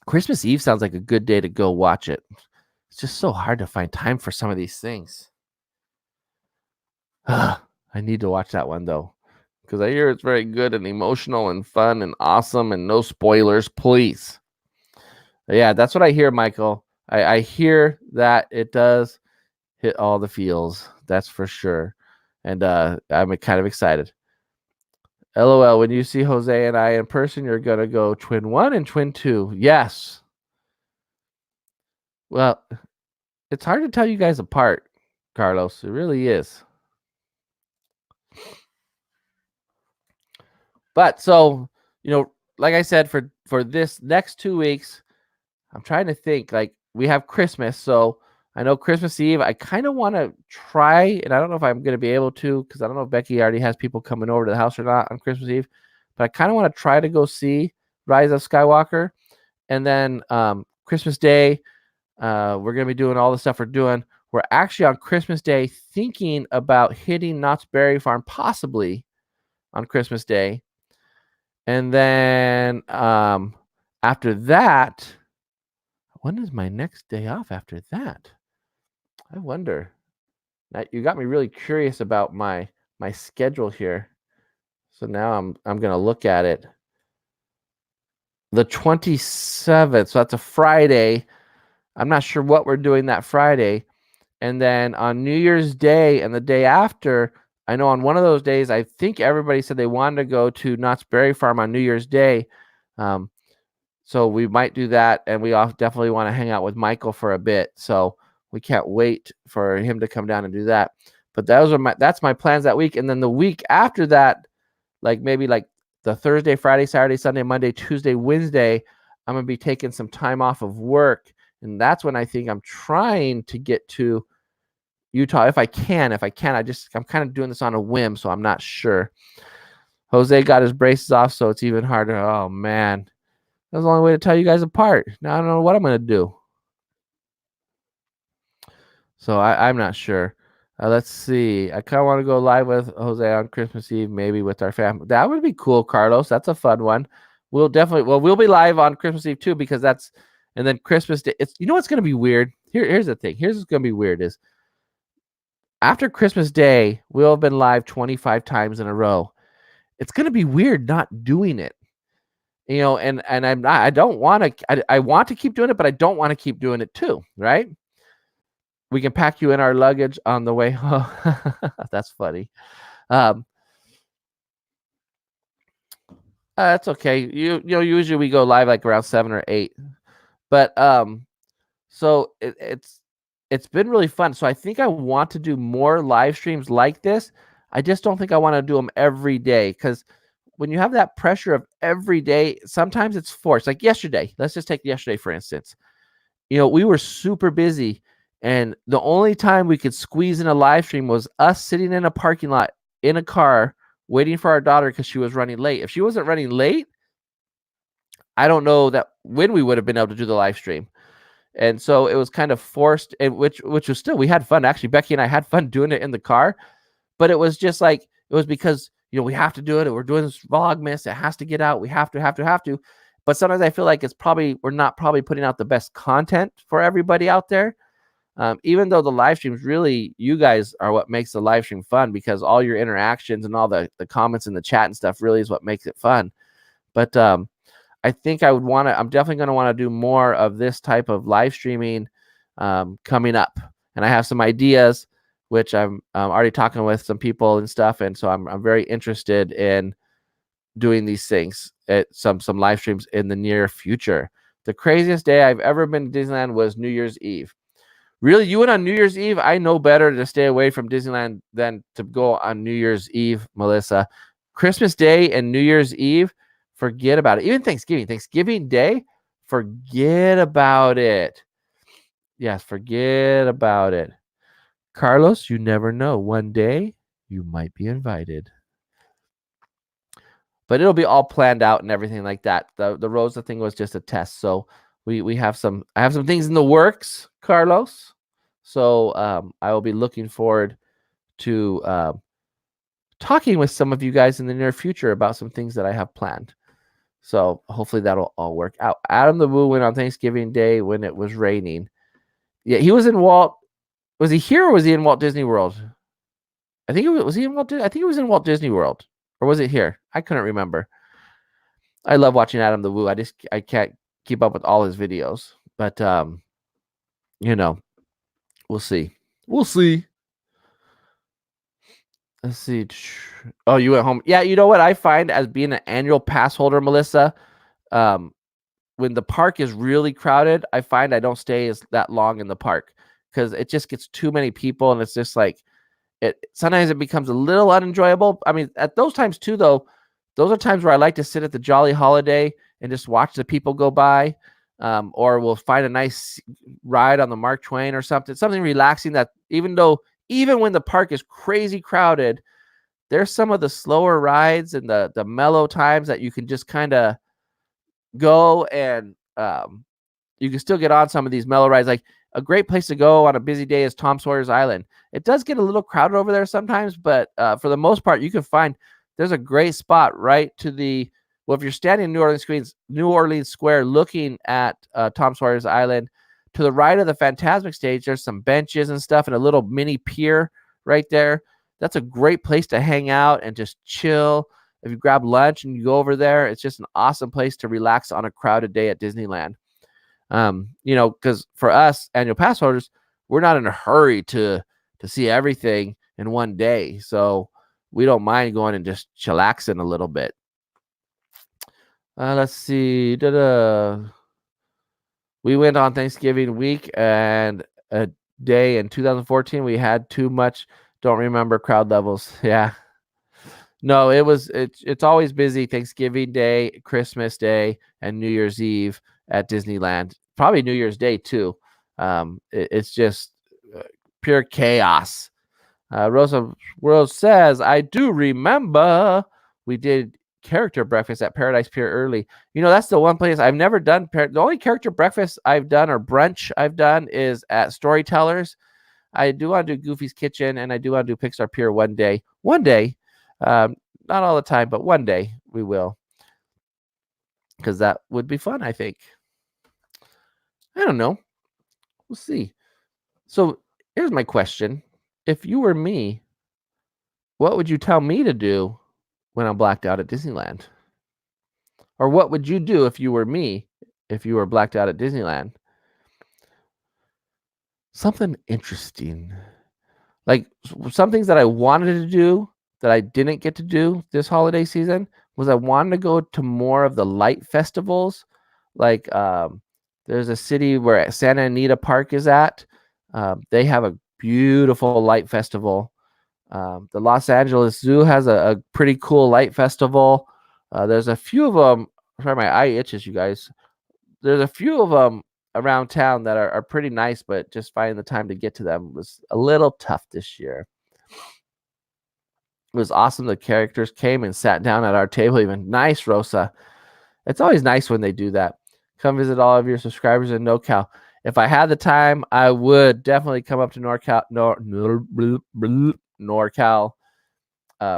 Christmas Eve sounds like a good day to go watch it. It's just so hard to find time for some of these things. I need to watch that one, though, because I hear it's very good and emotional and fun and awesome and no spoilers, please. Yeah, that's what I hear, Michael. I hear that it does hit all the feels. That's for sure. And I'm kind of excited. LOL, when you see Jose and I in person, you're going to go Twin 1 and Twin 2. Yes. Well, it's hard to tell you guys apart, Carlos. It really is. But so, like I said, for this next 2 weeks, I'm trying to think, like we have Christmas. So I know Christmas Eve, I kind of want to try, and I don't know if I'm going to be able to, because I don't know if Becky already has people coming over to the house or not on Christmas Eve, but I kind of want to try to go see Rise of Skywalker. And then Christmas Day, we're going to be doing all the stuff we're doing. We're actually on Christmas Day thinking about hitting Knott's Berry Farm possibly on Christmas Day. And then after that, when is my next day off after that? I wonder. Now, you got me really curious about my schedule here. So now I'm going to look at it. The 27th, so that's a Friday. I'm not sure what we're doing that Friday. And then on New Year's Day and the day after, I know on one of those days, I think everybody said they wanted to go to Knott's Berry Farm on New Year's Day. So we might do that, and we definitely want to hang out with Michael for a bit. So we can't wait for him to come down and do that. But that's my plans that week. And then the week after that, like maybe like the Thursday, Friday, Saturday, Sunday, Monday, Tuesday, Wednesday, I'm going to be taking some time off of work. And that's when I think I'm trying to get to Utah if I can. I'm kind of doing this on a whim, so I'm not sure. Jose got his braces off, so it's even harder. Oh, man. That's the only way to tell you guys apart. Now I don't know what I'm going to do. So I'm not sure. Let's see. I kind of want to go live with Jose on Christmas Eve, maybe with our family. That would be cool, Carlos. That's a fun one. We'll be live on Christmas Eve too, because and then Christmas Day. It's what's going to be weird. Here's the thing. Here's what's going to be weird is after Christmas Day, we'll have been live 25 times in a row. It's gonna be weird not doing it, and I'm not. I don't want to. I want to keep doing it, but I don't want to keep doing it too. Right? We can pack you in our luggage on the way home. That's funny. Um, that's okay. Usually we go live like around 7 or 8, but so it's been really fun. So I think I want to do more live streams like this. I just don't think I want to do them every day because when you have that pressure of every day, sometimes it's forced. Like yesterday, let's just take yesterday for instance. We were super busy, and the only time we could squeeze in a live stream was us sitting in a parking lot in a car waiting for our daughter because she was running late. If she wasn't running late, I don't know that when we would have been able to do the live stream. And so it was kind of forced, and which was still, we had fun. Actually, Becky and I had fun doing it in the car, but it was just like, it was because, we have to do it. We're doing this Vlogmas. It has to get out. We have to. But sometimes I feel like we're not probably putting out the best content for everybody out there. Even though the live streams, really, you guys are what makes the live stream fun, because all your interactions and all the comments in the chat and stuff really is what makes it fun. But I think I'm definitely going to want to do more of this type of live streaming coming up. And I have some ideas, which I'm already talking with some people and stuff. And so I'm very interested in doing these things at some live streams in the near future. The craziest day I've ever been to Disneyland was New Year's Eve. Really, you went on New Year's Eve? I know better to stay away from Disneyland than to go on New Year's Eve, Melissa. Christmas Day and New Year's Eve, forget about it. Even Thanksgiving Day, forget about it. Yes, forget about it. Carlos, you never know. One day you might be invited. But it'll be all planned out and everything like that. The Rosa thing was just a test. So I have some things in the works, Carlos. So I will be looking forward to talking with some of you guys in the near future about some things that I have planned. So hopefully that'll all work out. Adam the Woo went on Thanksgiving Day when it was raining. Yeah, he was in Walt. Was he here or was he in Walt Disney World? I think was he in Walt. I think he was in Walt Disney World, or was it here? I couldn't remember. I love watching Adam the Woo. I can't keep up with all his videos, but we'll see. We'll see. Let's see. Oh, you went home. Yeah, you know what I find as being an annual pass holder, Melissa, when the park is really crowded, I find I don't stay that long in the park because it just gets too many people, and it's just like sometimes it becomes a little unenjoyable. I mean, at those times too, though, those are times where I like to sit at the Jolly Holiday and just watch the people go by, or we'll find a nice ride on the Mark Twain or something relaxing. That even when the park is crazy crowded, there's some of the slower rides and the mellow times that you can just kind of go and you can still get on some of these mellow rides. Like a great place to go on a busy day is Tom Sawyer's Island. It does get a little crowded over there sometimes, but for the most part, you can find there's a great spot right to if you're standing in New Orleans Square looking at Tom Sawyer's Island, to the right of the Fantasmic stage, there's some benches and stuff and a little mini pier right there. That's a great place to hang out and just chill. If you grab lunch and you go over there, it's just an awesome place to relax on a crowded day at Disneyland. Because for us annual pass holders, we're not in a hurry to see everything in one day. So we don't mind going and just chillaxing a little bit. Let's see. We went on Thanksgiving week and a day in 2014. We had too much. Don't remember crowd levels. Yeah. No, it's always busy Thanksgiving Day, Christmas Day, and New Year's Eve at Disneyland. Probably New Year's Day too. It's just pure chaos. Rosa World says, I do remember we did character breakfast at Paradise Pier early. That's the one place I've never done. The only character breakfast I've done or brunch I've done is at Storytellers. I do want to do Goofy's Kitchen, and I do want to do Pixar Pier one day. Not all the time, but one day we will, because that would be fun, I think. I don't know. We'll see. So here's my question. if you were me, what would you tell me to do when I'm blacked out at Disneyland? Or what would you do if you were me, if you were blacked out at Disneyland? Something interesting. Like some things that I wanted to do that I didn't get to do this holiday season was I wanted to go to more of the light festivals. Like there's a city where Santa Anita Park is at. They have a beautiful light festival. The Los Angeles Zoo has a pretty cool light festival. There's a few of them. Sorry, my eye itches, you guys. There's a few of them around town that are pretty nice, but just finding the time to get to them was a little tough this year. It was awesome. The characters came and sat down at our table. Even nice, Rosa. It's always nice when they do that. Come visit all of your subscribers in NorCal. If I had the time, I would definitely come up to NorCal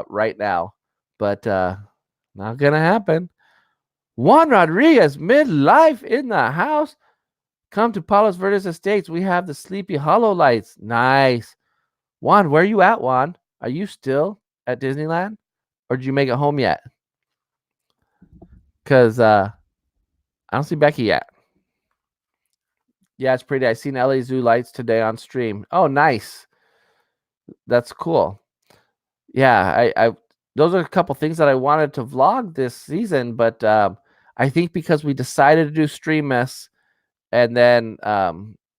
right now, but not gonna happen. Juan Rodriguez, midlife in the house. Come to Palos Verdes Estates. We have the Sleepy Hollow lights. Nice. Juan, where are you at, Juan? Are you still at Disneyland? Or did you make it home yet? Because I don't see Becky yet. Yeah, it's pretty. I seen LA Zoo lights today on stream. Oh, nice. That's cool. Yeah, I those are a couple things that I wanted to vlog this season, but I think because we decided to do Streammas and then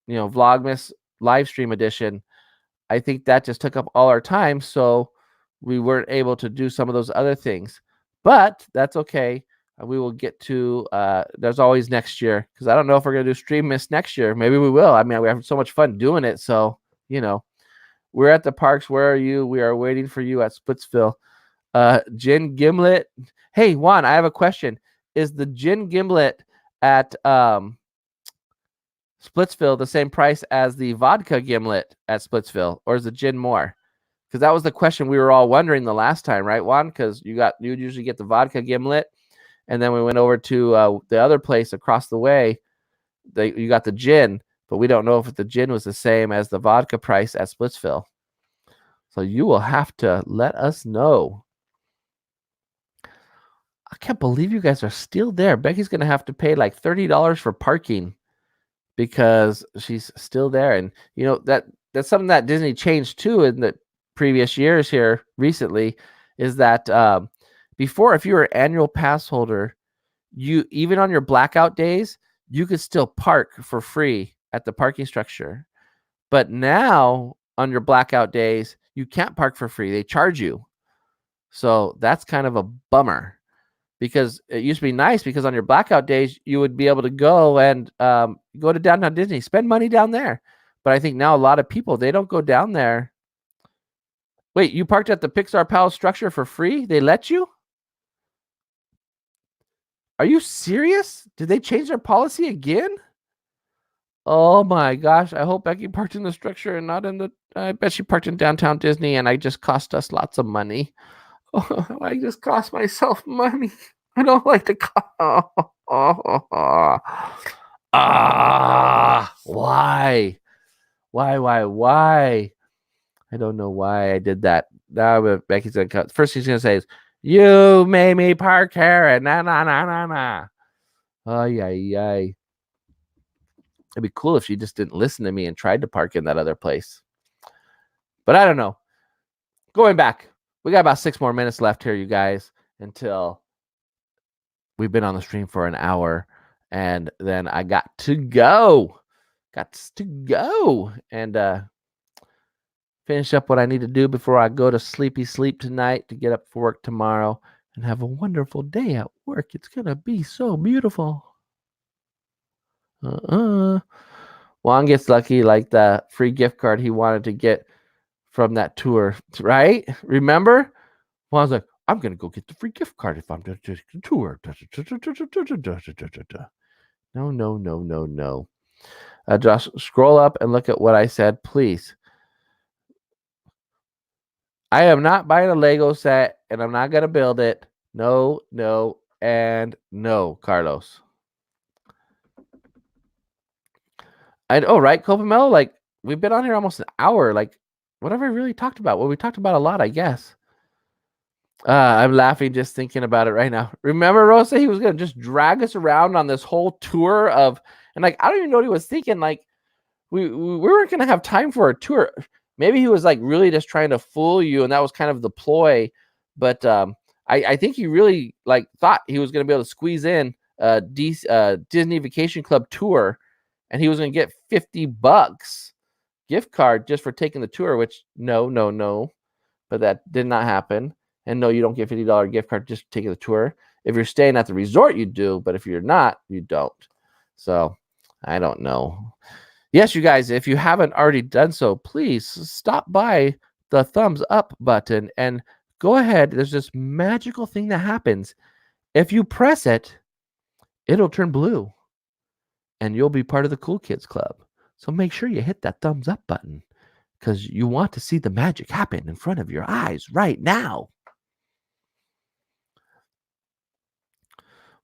Vlogmas live stream edition, I think that just took up all our time, so we weren't able to do some of those other things. But that's okay. We will get to there's always next year, because I don't know if we're gonna do Streammas next year. Maybe we will. I mean, we have so much fun doing it, so we're at the parks. Where are you? We are waiting for you at Splitsville. Gin Gimlet. Hey, Juan, I have a question. Is the gin gimlet at Splitsville the same price as the vodka gimlet at Splitsville, or is the gin more? Because that was the question we were all wondering the last time, right, Juan? Because you usually get the vodka gimlet, and then we went over to the other place across the way. You got the gin, but we don't know if the gin was the same as the vodka price at Splitsville. So you will have to let us know. I can't believe you guys are still there. Becky's going to have to pay like $30 for parking because she's still there. And that's something that Disney changed too in the previous years here recently, is that before, if you were an annual pass holder, you even on your blackout days, you could still park for free at the parking structure. But now on your blackout days, you can't park for free. They charge you. So that's kind of a bummer, because it used to be nice, because on your blackout days, you would be able to go and go to downtown Disney, spend money down there. But I think now a lot of people, they don't go down there. Wait, you parked at the Pixar Palace structure for free? They let you? Are you serious? Did they change their policy again? Oh my gosh. I hope Becky parked in the structure and not in the... I bet she parked in downtown Disney, and I just cost us lots of money. Oh, I just cost myself money. I don't like to cost... Why? Why? I don't know why I did that. Now Becky's gonna cut. First she's gonna say is, "You made me park here," and nah. Ay. It'd be cool if she just didn't listen to me and tried to park in that other place. But I don't know. Going back, we got about 6 more minutes left here, you guys, until we've been on the stream for an hour, and then I got to go. And finish up what I need to do before I go to sleepy sleep tonight to get up for work tomorrow and have a wonderful day at work. It's going to be so beautiful. Juan gets lucky, like the free gift card he wanted to get from that tour, right? Remember? Juan's like, I'm going to go get the free gift card if I'm going to take the tour. No. Josh, scroll up and look at what I said, please. I am not buying a Lego set, and I'm not going to build it. No, and no, Carlos. I know, right, Copamelo? Like, we've been on here almost an hour. Like, what have I really talked about? Well, we talked about a lot, I guess. I'm laughing just thinking about it right now. Remember, Rosa, he was gonna just drag us around on this whole tour of, and like I don't even know what he was thinking. Like we weren't gonna have time for a tour. Maybe he was like really just trying to fool you, and that was kind of the ploy. But I think he really like thought he was gonna be able to squeeze in a Disney Vacation Club tour, and he was gonna get $50 gift card just for taking the tour. Which no, but that did not happen. And no, you don't get $50 gift card just taking the tour. If you're staying at the resort, you do, but if you're not, you don't. So I don't know. Yes, you guys, if you haven't already done so, please stop by the thumbs up button and go ahead. There's this magical thing that happens. If you press it, it'll turn blue and you'll be part of the Cool Kids Club. So make sure you hit that thumbs up button because you want to see the magic happen in front of your eyes right now.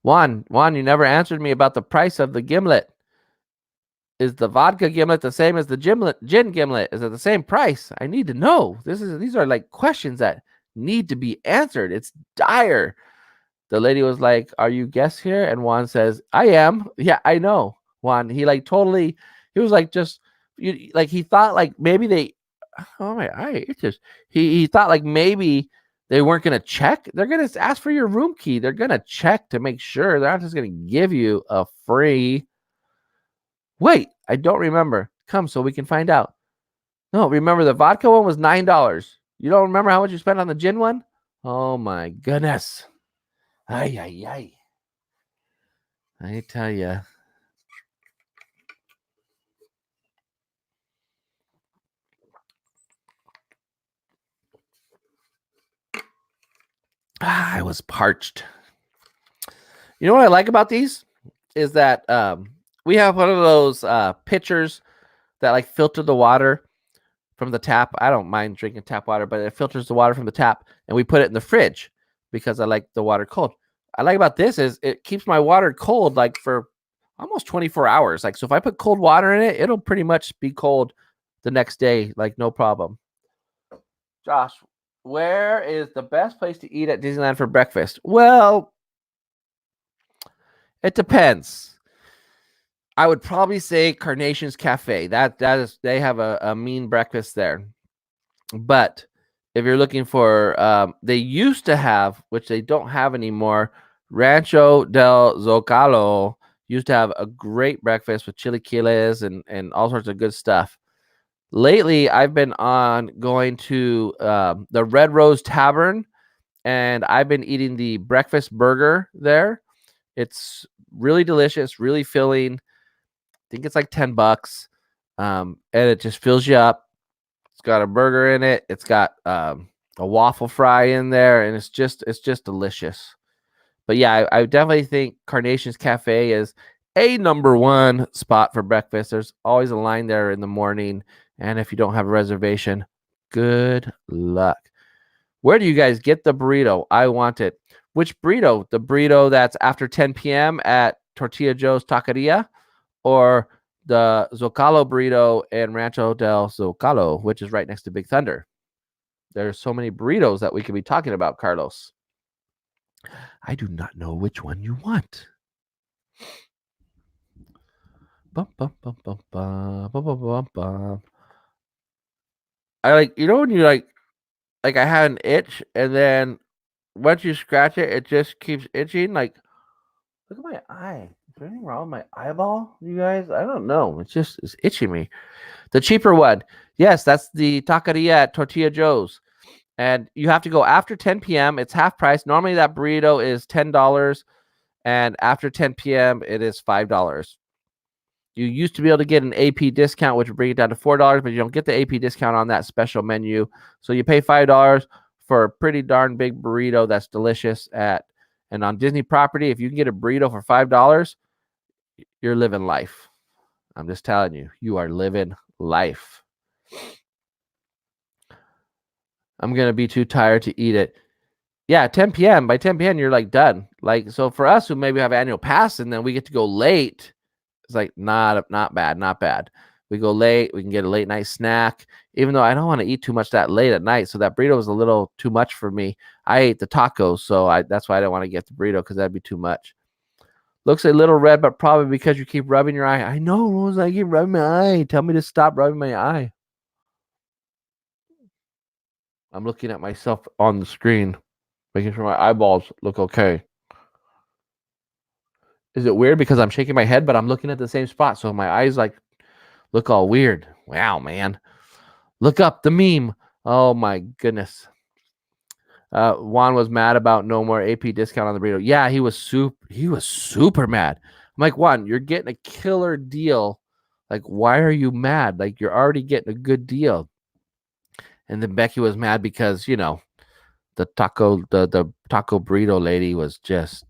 Juan, you never answered me about the price of the gimlet. Is the vodka gimlet the same as the gin gimlet? Is it the same price? I need to know. These are like questions that need to be answered. It's dire. The lady was like, "Are you guests here?" And Juan says, "I am." Yeah, I know. Juan, he like totally, he was like just like he thought like maybe they, oh my eye, it's just he thought like maybe they weren't gonna check. They're gonna ask for your room key. They're gonna check to make sure. They're not just gonna give you a free. Wait, I don't remember. Come so we can find out. No, remember the vodka one was $9. You don't remember how much you spent on the gin one? Oh my goodness. Ay. I tell you. I was parched. You know what I like about these is that we have one of those pitchers that like filter the water from the tap. I don't mind drinking tap water, but it filters the water from the tap, and we put it in the fridge because I like the water cold. I like about this is it keeps my water cold like for almost 24 hours. Like so if I put cold water in it, it'll pretty much be cold the next day, like no problem. Josh, where is the best place to eat at Disneyland for breakfast? Well, it depends. I would probably say Carnation's Cafe. That is, they have a mean breakfast there. But if you're looking for, they used to have, which they don't have anymore, Rancho del Zocalo used to have a great breakfast with chilaquiles and all sorts of good stuff. Lately, I've been on going to the Red Rose Tavern, and I've been eating the breakfast burger there. It's really delicious, really filling. I think it's like $10, and it just fills you up. It's got a burger in it. It's got a waffle fry in there, and it's just delicious. But yeah, I definitely think Carnation's Cafe is a number one spot for breakfast. There's always a line there in the morning, and if you don't have a reservation, good luck. Where do you guys get the burrito? I want it. Which burrito? The burrito that's after 10 p.m. at Tortilla Joe's Taqueria, or the Zocalo burrito in Rancho del Zocalo, which is right next to Big Thunder? There's so many burritos that we could be talking about, Carlos. I do not know which one you want. Bum, bum, bum, bum, bum, bum, bum, bum, bum. I like, you know, when you like I had an itch, and then once you scratch it, it just keeps itching. Like, look at my eye. Is there anything wrong with my eyeball, you guys? I don't know. It's itching me. The cheaper one. Yes, that's the taqueria at Tortilla Joe's. And you have to go after 10 p.m. It's half price. Normally that burrito is $10, and after 10 p.m. it is $5. You used to be able to get an AP discount, which would bring it down to $4, but you don't get the AP discount on that special menu. So you pay $5 for a pretty darn big burrito that's delicious and on Disney property. If you can get a burrito for $5, you're living life. I'm just telling you, you are living life. I'm going to be too tired to eat it. Yeah, 10 p.m. By 10 p.m., you're like done. Like, so for us who maybe have annual pass and then we get to go late, it's like not bad. We go late. We can get a late night snack, even though I don't want to eat too much that late at night. So that burrito was a little too much for me. I ate the tacos, so that's why I didn't want to get the burrito because that'd be too much. Looks a little red, but probably because you keep rubbing your eye. I know, Rose, I keep rubbing my eye. Tell me to stop rubbing my eye. I'm looking at myself on the screen, making sure my eyeballs look okay. Is it weird because I'm shaking my head, but I'm looking at the same spot, so my eyes like look all weird. Wow, man. Look up the meme. Oh my goodness. Juan was mad about no more AP discount on the burrito. Yeah, he was super mad. I'm like, Juan, you're getting a killer deal. Like, why are you mad? Like, you're already getting a good deal. And then Becky was mad because, you know, the taco burrito lady was just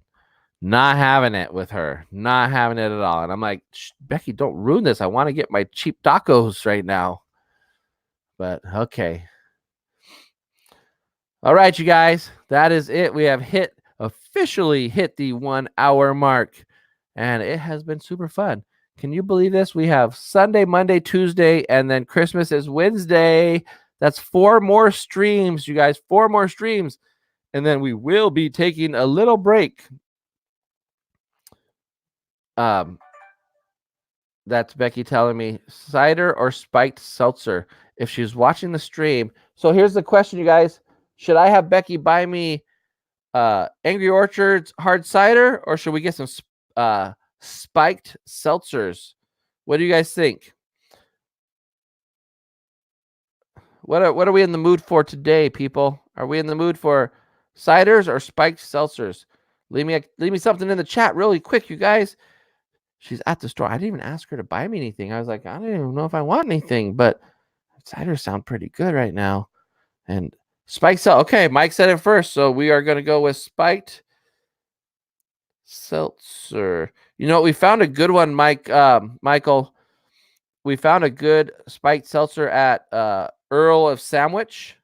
not having it with her. Not having it at all. And I'm like, Becky, don't ruin this. I want to get my cheap tacos right now. But okay. All right, you guys, that is it. We have officially hit the 1 hour mark, and it has been super fun. Can you believe this? We have Sunday, Monday, Tuesday, and then Christmas is Wednesday. That's 4 more streams, you guys, 4 more streams. And then we will be taking a little break. That's Becky telling me cider or spiked seltzer if she's watching the stream. So here's the question, you guys. Should I have Becky buy me Angry Orchard's hard cider, or should we get some spiked seltzers? What do you guys think? What are we in the mood for today, people? Are we in the mood for ciders or spiked seltzers? Leave me something in the chat really quick, you guys. She's at the store. I didn't even ask her to buy me anything. I was like, I don't even know if I want anything, but ciders sound pretty good right now. And spiked seltzer. Okay, Mike said it first, so we are going to go with spiked seltzer. You know, we found a good one, Michael. We found a good spiked seltzer at Earl of Sandwich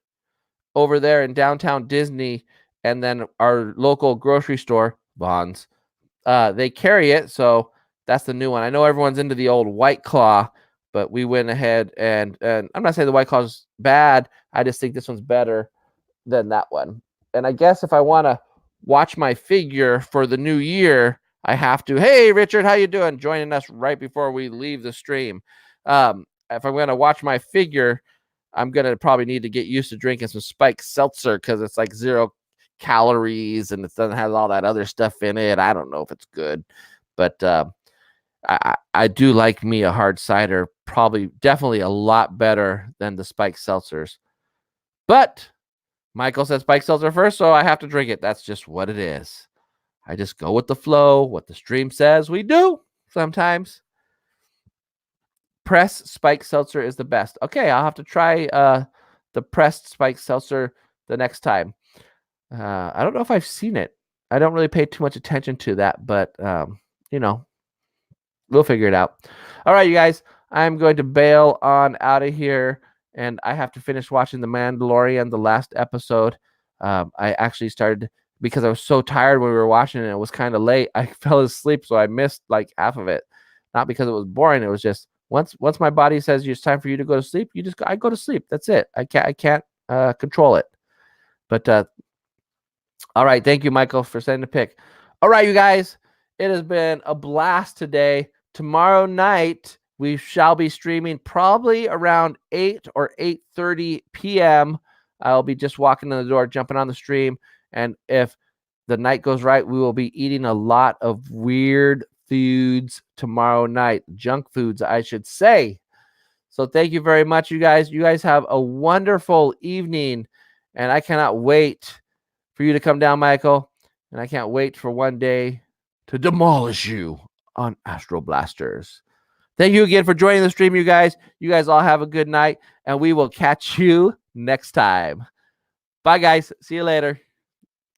over there in downtown Disney, and then our local grocery store, Bonds. They carry it, so that's the new one. I know everyone's into the old White Claw, but we went ahead and I'm not saying the White Claw's bad. I just think this one's better than that one. And I guess if I want to watch my figure for the new year, I have to. Hey, Richard, how you doing? Joining us right before we leave the stream. If I'm going to watch my figure, I'm going to probably need to get used to drinking some spiked seltzer because it's like 0 calories and it doesn't have all that other stuff in it. I don't know if it's good, but I do like me a hard cider, definitely a lot better than the spiked seltzers. But Michael said spiked seltzer first, so I have to drink it. That's just what it is. I just go with the flow. What the stream says, we do sometimes. Pressed spiked seltzer is the best. Okay, I'll have to try the pressed spiked seltzer the next time. I don't know if I've seen it. I don't really pay too much attention to that, but you know, we'll figure it out. All right, you guys, I'm going to bail on out of here, and I have to finish watching The Mandalorian, the last episode. I actually started because I was so tired when we were watching it. It was kind of late. I fell asleep, so I missed like half of it. Not because it was boring. It was just once my body says it's time for you to go to sleep, I go to sleep. That's it. I can't control it. But all right, thank you, Michael, for sending the pic. All right, you guys, it has been a blast today. Tomorrow night we shall be streaming probably around 8 or 8:30 p.m. I'll be just walking in the door, jumping on the stream, and if the night goes right, we will be eating a lot of weird foods tomorrow night. Junk foods, I should say. So thank you very much, you guys. You guys have a wonderful evening, and I cannot wait for you to come down, Michael, and I can't wait for one day to demolish you on Astro Blasters. Thank you again for joining the stream, you guys. You guys all have a good night, and we will catch you next time. Bye, guys. See you later.